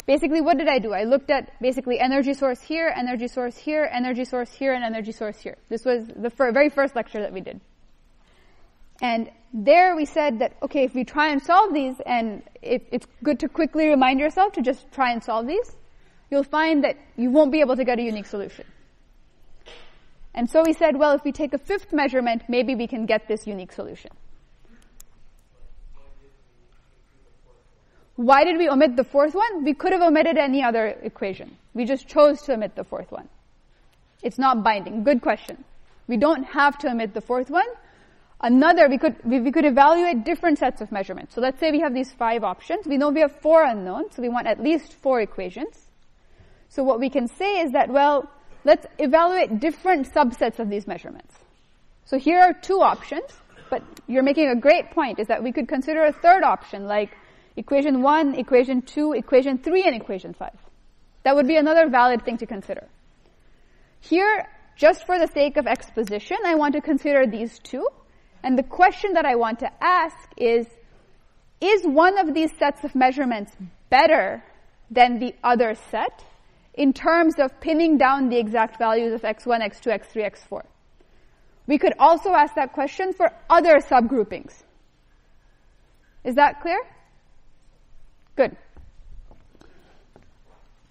Basically, what did I do? I looked at basically energy source here, energy source here, energy source here, and energy source here. This was the very first lecture that we did. And there we said that, okay, if we try and solve these, and it's good to quickly remind yourself to just try and solve these, you'll find that you won't be able to get a unique solution. And so we said, well, if we take a 5th measurement, maybe we can get this unique solution. Why did we omit the 4th one? We could have omitted any other equation. We just chose to omit the 4th one. It's not binding. Good question. We don't have to omit the 4th one. We could evaluate different sets of measurements. So let's say we have these 5 options. We know we have 4 unknowns, so we want at least 4 equations. So what we can say is that, well, let's evaluate different subsets of these measurements. So here are 2 options, but you're making a great point, is that we could consider a 3rd option, like equation 1, equation 2, equation 3, and equation 5. That would be another valid thing to consider. Here, just for the sake of exposition, I want to consider these 2. And the question that I want to ask is one of these sets of measurements better than the other set in terms of pinning down the exact values of x1, x2, x3, x4? We could also ask that question for other subgroupings. Is that clear? Good.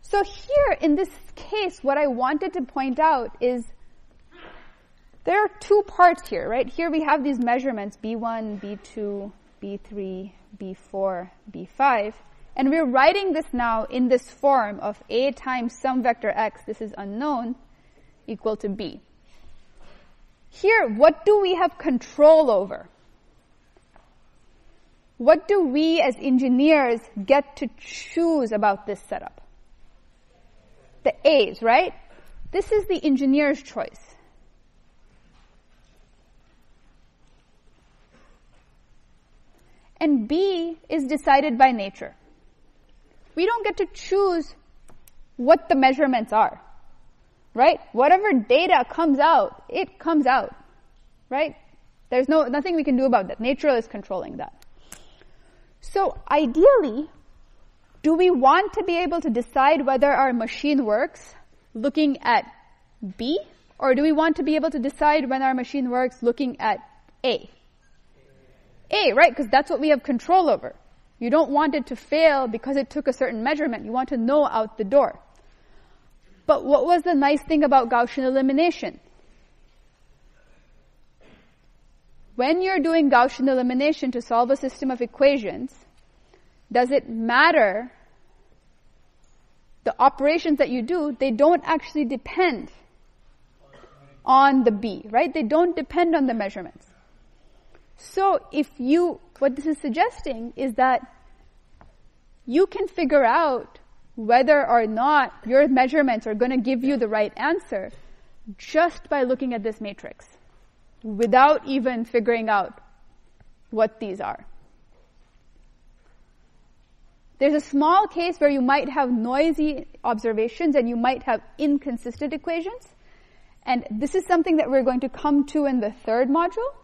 So here, in this case, what I wanted to point out is there are 2 parts here, right? Here we have these measurements, b1, b2, b3, b4, b5. And we're writing this now in this form of a times some vector x, this is unknown, equal to b. Here, what do we have control over? What do we as engineers get to choose about this setup? The A's, right? This is the engineer's choice. And B is decided by nature. We don't get to choose what the measurements are, right? Whatever data comes out, it comes out, right? There's nothing we can do about that. Nature is controlling that. So ideally, do we want to be able to decide whether our machine works looking at B, or do we want to be able to decide when our machine works looking at A? A, right? Because that's what we have control over. You don't want it to fail because it took a certain measurement. You want to know out the door. But what was the nice thing about Gaussian elimination? When you're doing Gaussian elimination to solve a system of equations, does it matter? The operations that you do, they don't actually depend on the B, right? They don't depend on the measurements. So what this is suggesting is that you can figure out whether or not your measurements are going to give you the right answer just by looking at this matrix, without even figuring out what these are. There's a small case where you might have noisy observations and you might have inconsistent equations. And this is something that we're going to come to in the 3rd module.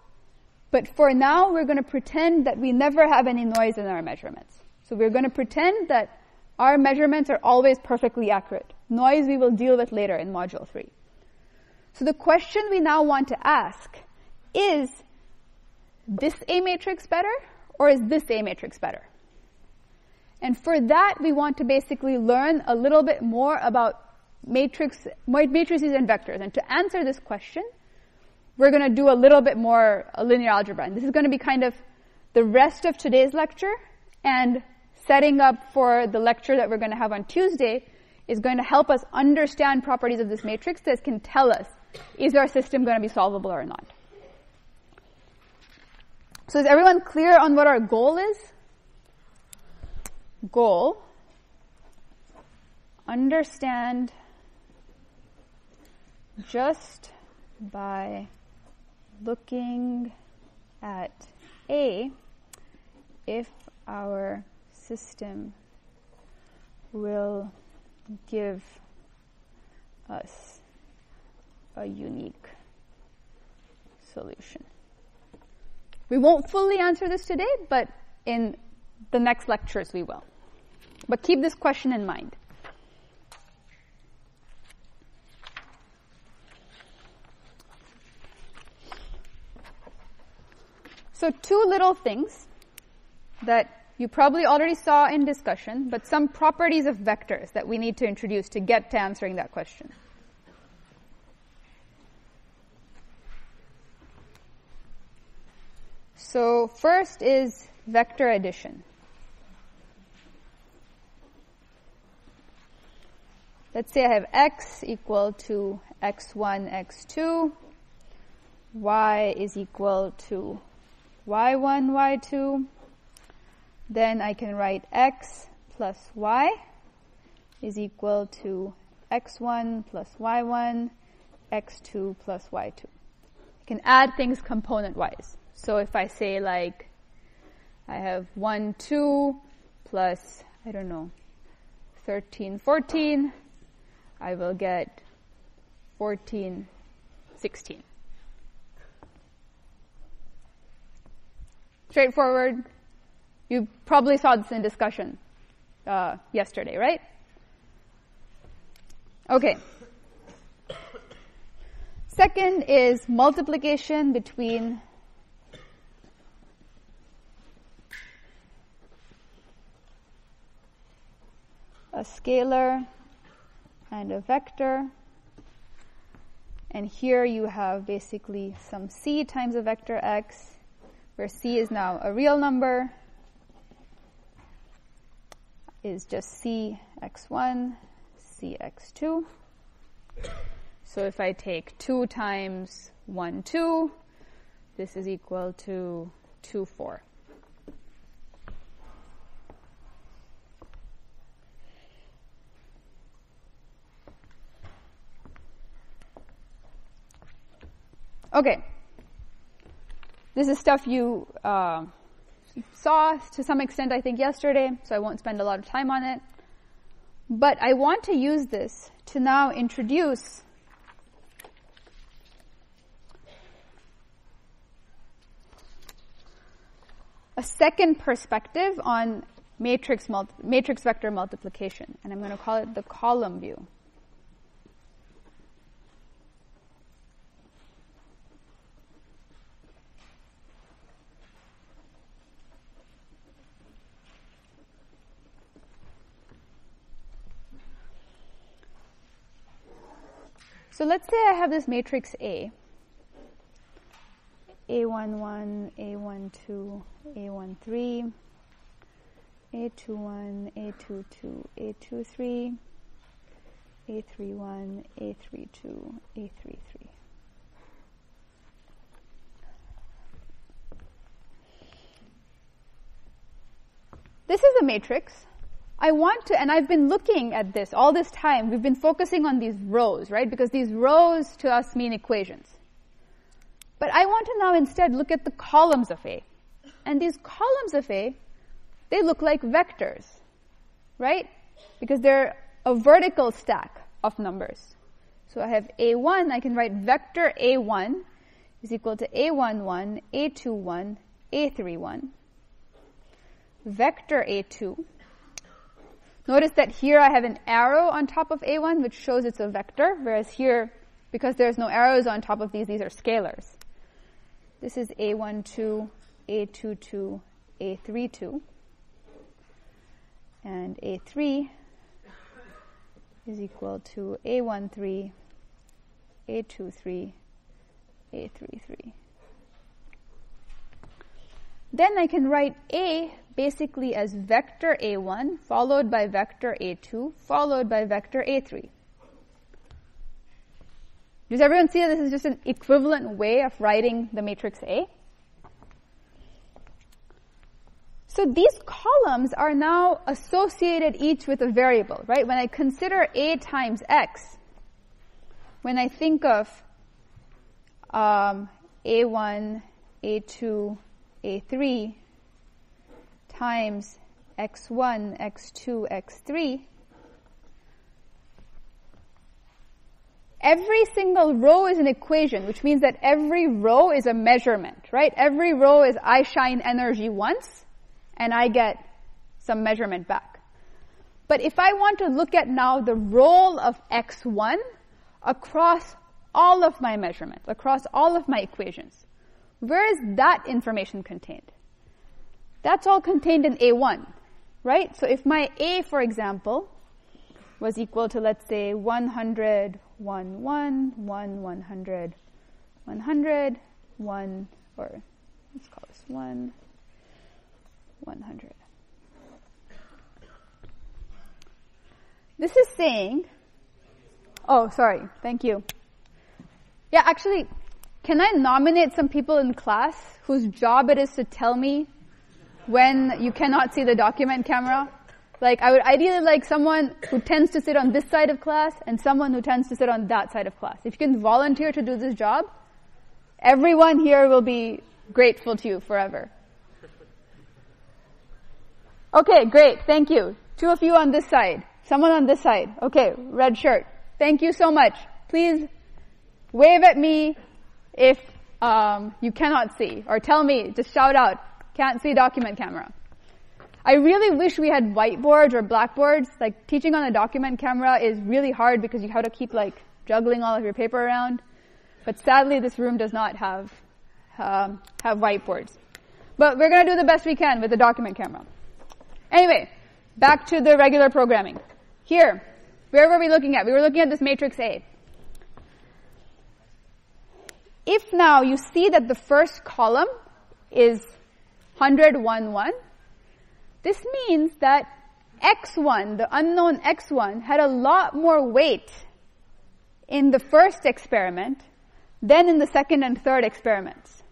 But for now, we're going to pretend that we never have any noise in our measurements. So we're going to pretend that our measurements are always perfectly accurate. Noise we will deal with later in Module 3. So the question we now want to ask is this A matrix better or is this A matrix better? And for that, we want to basically learn a little bit more about matrices and vectors. And to answer this question, we're going to do a little bit more linear algebra. And this is going to be kind of the rest of today's lecture, and setting up for the lecture that we're going to have on Tuesday is going to help us understand properties of this matrix that can tell us, is our system going to be solvable or not? So is everyone clear on what our goal is? Goal, understand just by looking at A if our system will give us a unique solution. We won't fully answer this today, but in the next lectures we will. But keep this question in mind. So two little things that you probably already saw in discussion, but some properties of vectors that we need to introduce to get to answering that question. So first is vector addition. Let's say I have x equal to x1, x2, y is equal to y1, y2. Then I can write x plus y is equal to x1 plus y1, x2 plus y2. I can add things component-wise. So if I say like I have 1, 2 plus, 13, 14, I will get 14, 16. Straightforward. You probably saw this in discussion yesterday, right? Okay. Second is multiplication between a scalar and a vector. And here you have basically some c times a vector x, where c is now a real number, is just cx1, cx2. So if I take 2 times 1, 2, this is equal to 2, 4. Okay. This is stuff you saw to some extent, I think, yesterday, so I won't spend a lot of time on it. But I want to use this to now introduce a second perspective on matrix vector multiplication, and I'm going to call it the column view. So let's say I have this matrix A. A11, A12, A13, A21, A22, A23, A31, A32, A33. This is a matrix. I want to, and I've been looking at this all this time. We've been focusing on these rows, right? Because these rows to us mean equations. But I want to now instead look at the columns of A. And these columns of A, they look like vectors, right? Because they're a vertical stack of numbers. So I have A1, I can write vector A1 is equal to A11, A21, A31. vector A2. Notice that here I have an arrow on top of A1, which shows it's a vector, whereas here, because there's no arrows on top of these are scalars. This is A12, A22, A32. And A3 is equal to A13, A23, A33. Then I can write A basically as vector A1 followed by vector A2 followed by vector A3. Does everyone see that this is just an equivalent way of writing the matrix A? So these columns are now associated each with a variable, right? When I consider A times X, when I think of A1, A2, A3 times X1, X2, X3, every single row is an equation, which means that every row is a measurement, right? Every row is I shine energy once, and I get some measurement back. But if I want to look at now the role of X1 across all of my measurements, across all of my equations, where is that information contained? That's all contained in A1, right? So if my A, for example, was equal to, let's say, 100, 1, 1, 1, 100, 100, 1, or let's call this 1, 100. This is saying, oh, sorry, thank you. Yeah, actually, can I nominate some people in class whose job it is to tell me when you cannot see the document camera? Like, I would ideally like someone who tends to sit on this side of class and someone who tends to sit on that side of class. If you can volunteer to do this job, everyone here will be grateful to you forever. Okay, great. Thank you. Two of you on this side. Someone on this side. Okay, red shirt. Thank you so much. Please wave at me if you cannot see. Or tell me, just shout out, can't see document camera. I really wish we had whiteboards or blackboards. Like, teaching on a document camera is really hard because you have to keep, like, juggling all of your paper around. But sadly, this room does not have whiteboards. But we're going to do the best we can with the document camera. Anyway, back to the regular programming. Here, where were we looking at? We were looking at this matrix A. If now you see that the first column is 100, 1, 1, this means that X1, the unknown X1, had a lot more weight in the first experiment than in the second and third experiments.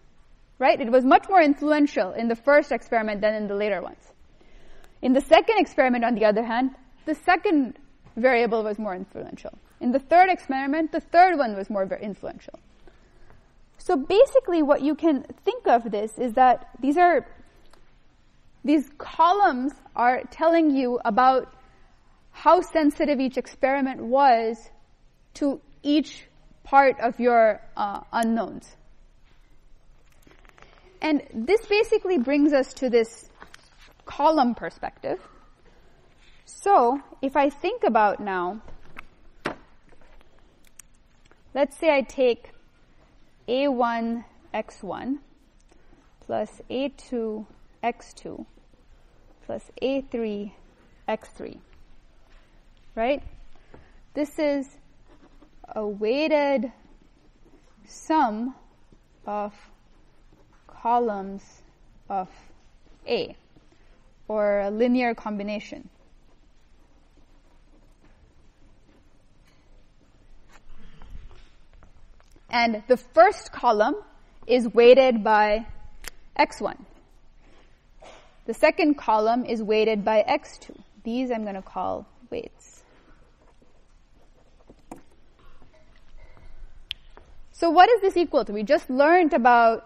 Right? It was much more influential in the first experiment than in the later ones. In the second experiment, on the other hand, the second variable was more influential. In the third experiment, the third one was more influential. So basically what you can think of this is that these columns are telling you about how sensitive each experiment was to each part of your unknowns. And this basically brings us to this column perspective. So if I think about now, let's say I take A1 x1 plus A2 x2 plus A3 x3, right? This is a weighted sum of columns of A, or a linear combination. And the first column is weighted by x1. The second column is weighted by x2. These I'm going to call weights. So what is this equal to? We just learned about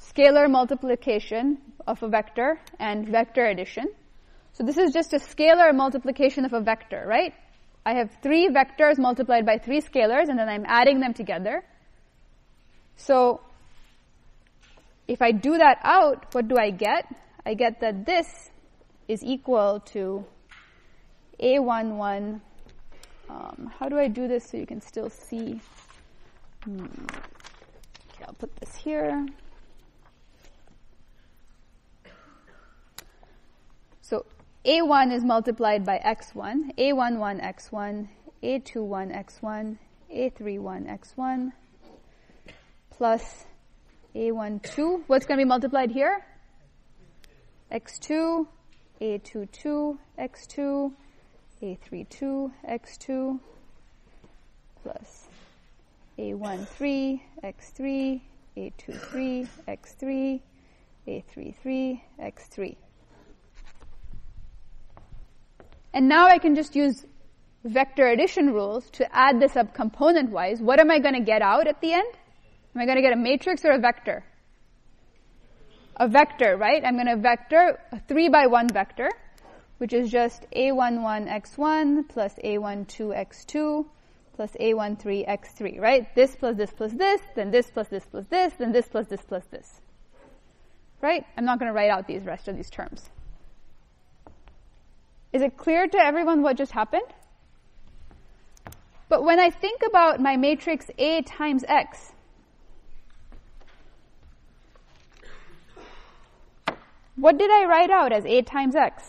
scalar multiplication of a vector and vector addition. So this is just a scalar multiplication of a vector, right? I have 3 vectors multiplied by 3 scalars, and then I'm adding them together. So if I do that out, what do I get? I get that this is equal to A11. How do I do this so you can still see? Okay, I'll put this here. So A1 is multiplied by x1, A11 x1, A21 x1, A31 x1, plus A12. What's going to be multiplied here? x2, A22 x2, A32 x2, plus A13 x3, A23 x3, A33 x3. And now I can just use vector addition rules to add this up component-wise. What am I going to get out at the end? Am I going to get a matrix or a vector? A vector, right? I'm going to vector a 3 by 1 vector, which is just A11 x1 plus A12 x2 plus A13 x3, right? This plus this plus this, then this plus this plus this, then this plus this plus this. Right? I'm not going to write out these rest of these terms. Is it clear to everyone what just happened? But when I think about my matrix A times X, what did I write out as A times X?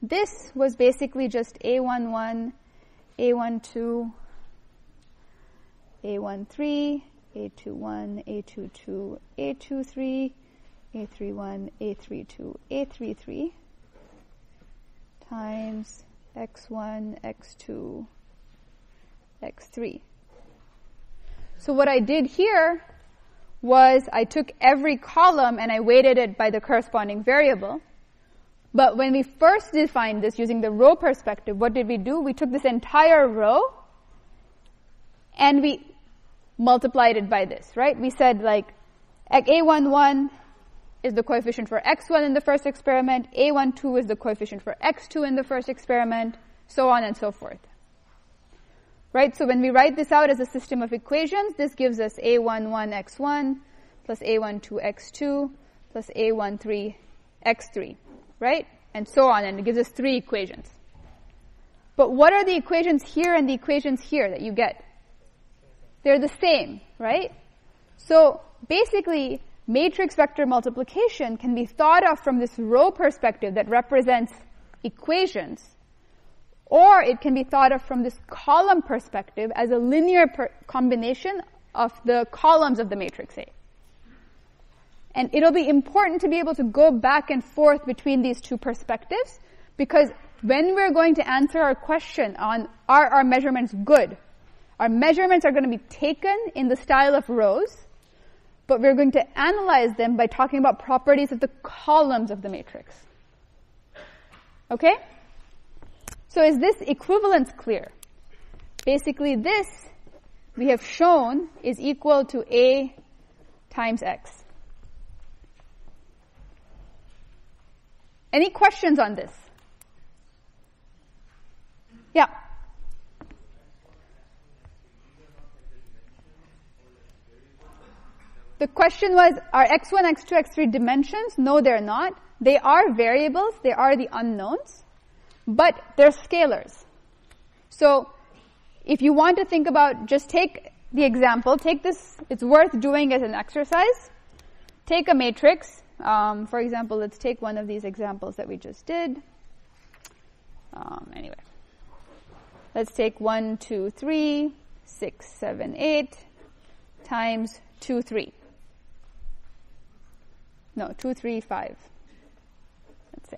This was basically just A11, A12, A13, A21, A22, A23, A31, A32, A33 times x1, x2, x3. So what I did here was I took every column and I weighted it by the corresponding variable. But when we first defined this using the row perspective, what did we do? We took this entire row and we multiplied it by this, right? We said like A11 is the coefficient for x1 in the first experiment, A12 is the coefficient for x2 in the first experiment, so on and so forth. Right? So when we write this out as a system of equations, this gives us A11 x1 plus A12 x2 plus A13 x3, right? And so on, and it gives us 3 equations. But what are the equations here and the equations here that you get? They're the same, right? So basically, matrix vector multiplication can be thought of from this row perspective that represents equations, or it can be thought of from this column perspective as a linear combination of the columns of the matrix A. And it'll be important to be able to go back and forth between these two perspectives, because when we're going to answer our question on are our measurements good, our measurements are going to be taken in the style of rows, but we're going to analyze them by talking about properties of the columns of the matrix. Okay? So is this equivalence clear? Basically this, we have shown, is equal to A times X. Any questions on this? Yeah. The question was, are x1, x2, x3 dimensions? No, they're not. They are variables. They are the unknowns. But they're scalars. So if you want to think about, just take the example. Take this. It's worth doing as an exercise. Take a matrix. For example, let's take one of these examples that we just did. Anyway. Let's take 1, 2, 3, 6, 7, 8 times 2, 3. No, 2, 3, 5. Let's say.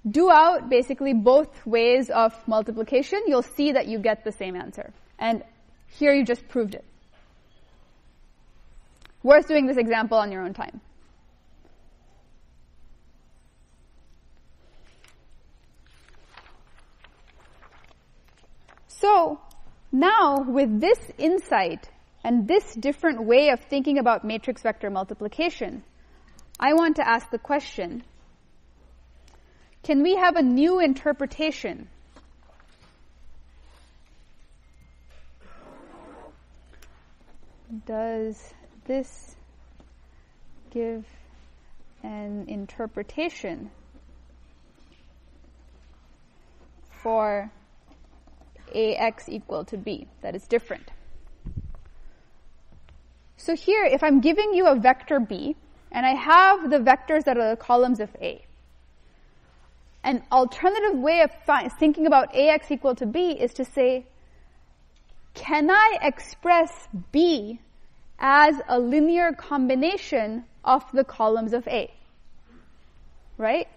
Do out basically both ways of multiplication. You'll see that you get the same answer. And here you just proved it. Worth doing this example on your own time. So now with this insight and this different way of thinking about matrix vector multiplication, I want to ask the question, can we have a new interpretation does this give an interpretation for ax equal to b that is different? So here, if I'm giving you a vector b, and I have the vectors that are the columns of A, an alternative way of thinking about ax equal to b is to say, can I express b as a linear combination of the columns of A? Right?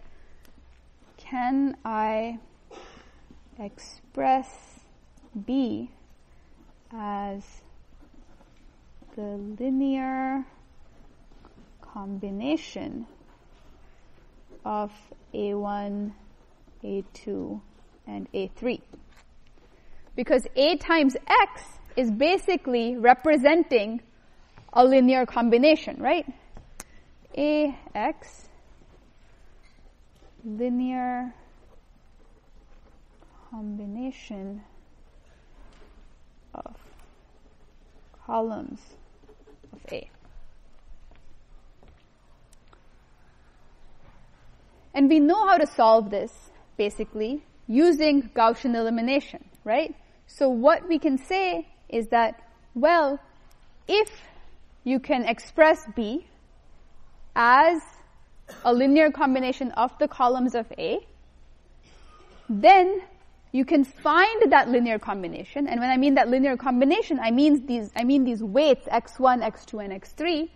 Can I express b as the linear combination of A1, A2, and A3? Because A times X is basically representing a linear combination, right? AX, linear combination of columns of A. And we know how to solve this, basically, using Gaussian elimination, right? So what we can say is that, well, if you can express B as a linear combination of the columns of A, then you can find that linear combination. And when I mean that linear combination, I mean these weights, x1, x2, and x3,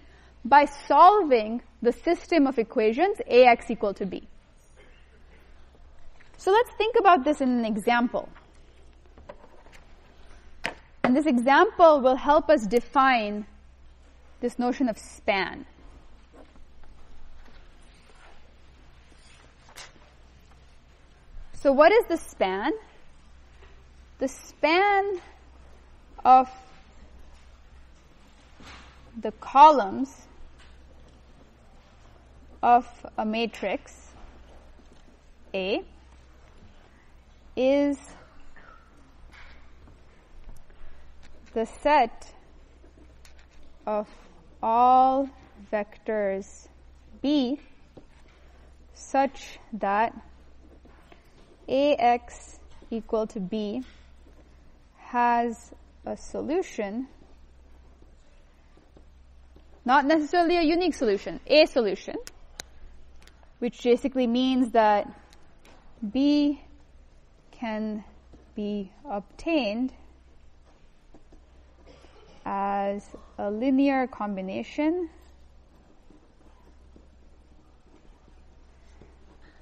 by solving the system of equations ax equal to b. So let's think about this in an example. And this example will help us define this notion of span. So what is the span? The span of the columns of a matrix A is the set of all vectors B such that Ax equal to B has a solution, not necessarily a unique solution, a solution, which basically means that B can be obtained as a linear combination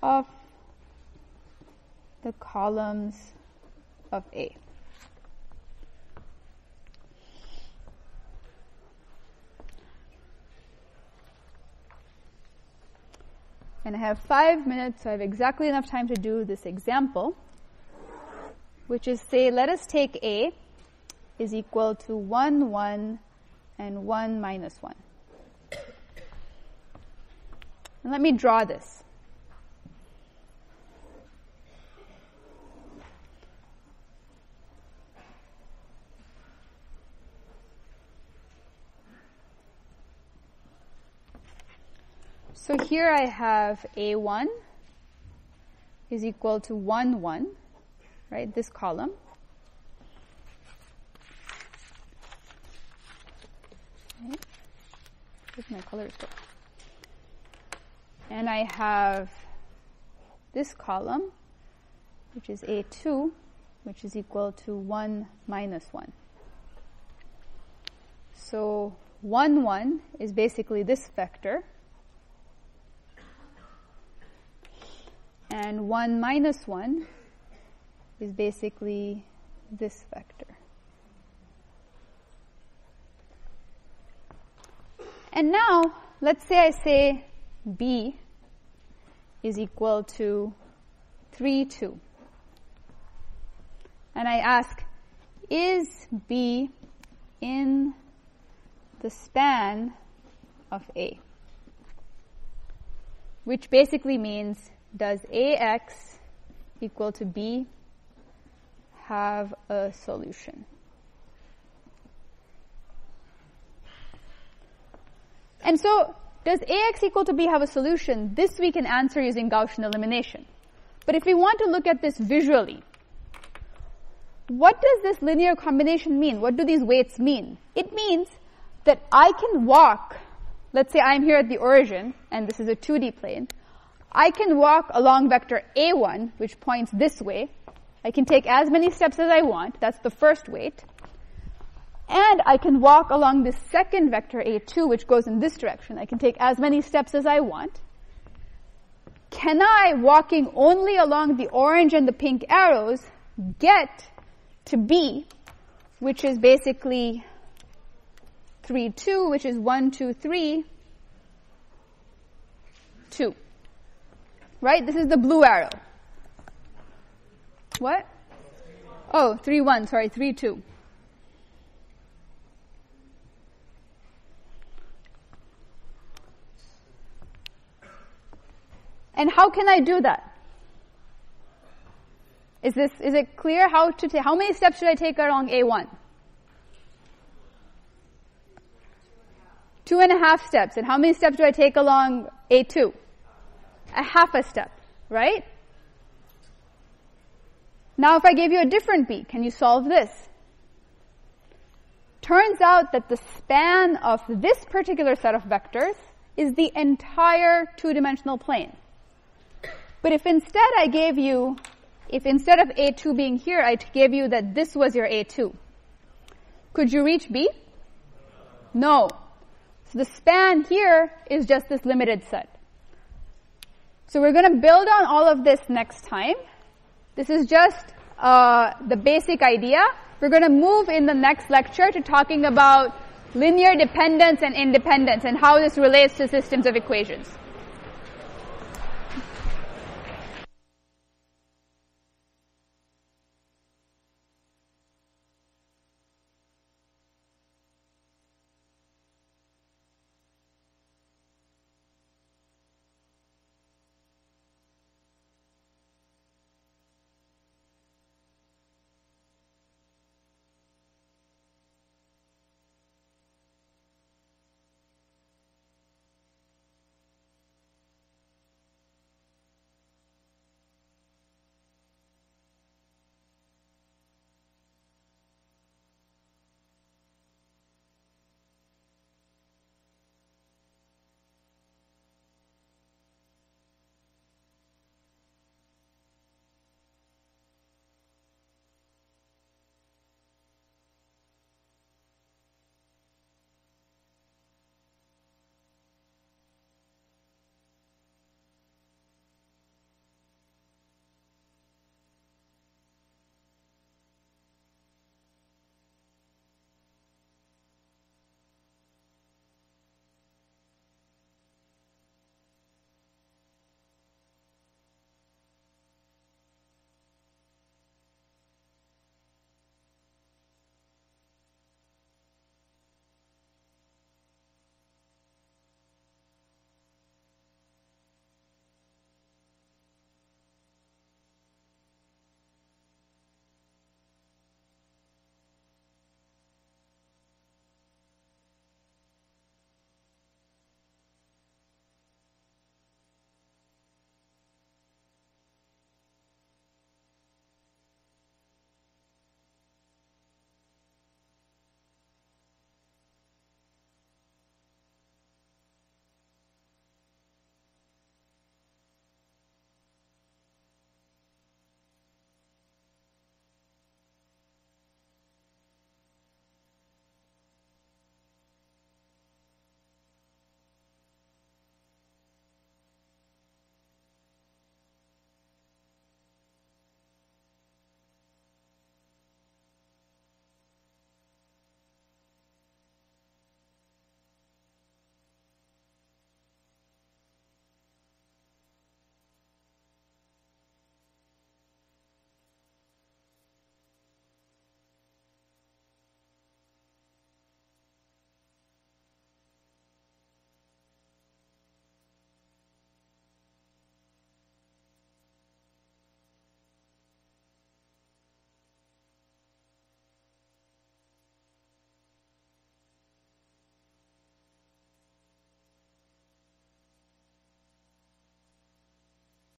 of the columns of A. And I have 5 minutes, so I have exactly enough time to do this example, which is, say, let us take A is equal to 1, 1, and 1 minus 1. And let me draw this. So here I have A1 is equal to 1, 1, right, this column. Okay. Where's my colors go? And I have this column, which is A2, which is equal to 1 minus 1. So 1, 1 is basically this vector. And 1 minus 1 is basically this vector. And now, let's say I say B is equal to 3, 2. And I ask, is B in the span of A? Which basically means, does Ax equal to B have a solution? And so, does Ax equal to B have a solution? This we can answer using Gaussian elimination. But if we want to look at this visually, what does this linear combination mean? What do these weights mean? It means that I can walk, let's say I'm here at the origin, and this is a 2D plane. I can walk along vector A1, which points this way. I can take as many steps as I want. That's the first weight. And I can walk along this second vector A2, which goes in this direction. I can take as many steps as I want. Can I, walking only along the orange and the pink arrows, get to B, which is basically 3, 2, which is 1, 2, 3, 2. Right? This is the blue arrow. What? Oh, 3, 1, sorry, 3, 2. And how can I do that? Is it clear how many steps should I take along A1? 2.5 steps. And how many steps do I take along A2? A half a step, right? Now if I gave you a different B, can you solve this? Turns out that the span of this particular set of vectors is the entire two-dimensional plane. But if instead instead of A2 being here, I gave you that this was your A2, could you reach B? No. So the span here is just this limited set. So we're going to build on all of this next time. This is just the basic idea. We're going to move in the next lecture to talking about linear dependence and independence and how this relates to systems of equations.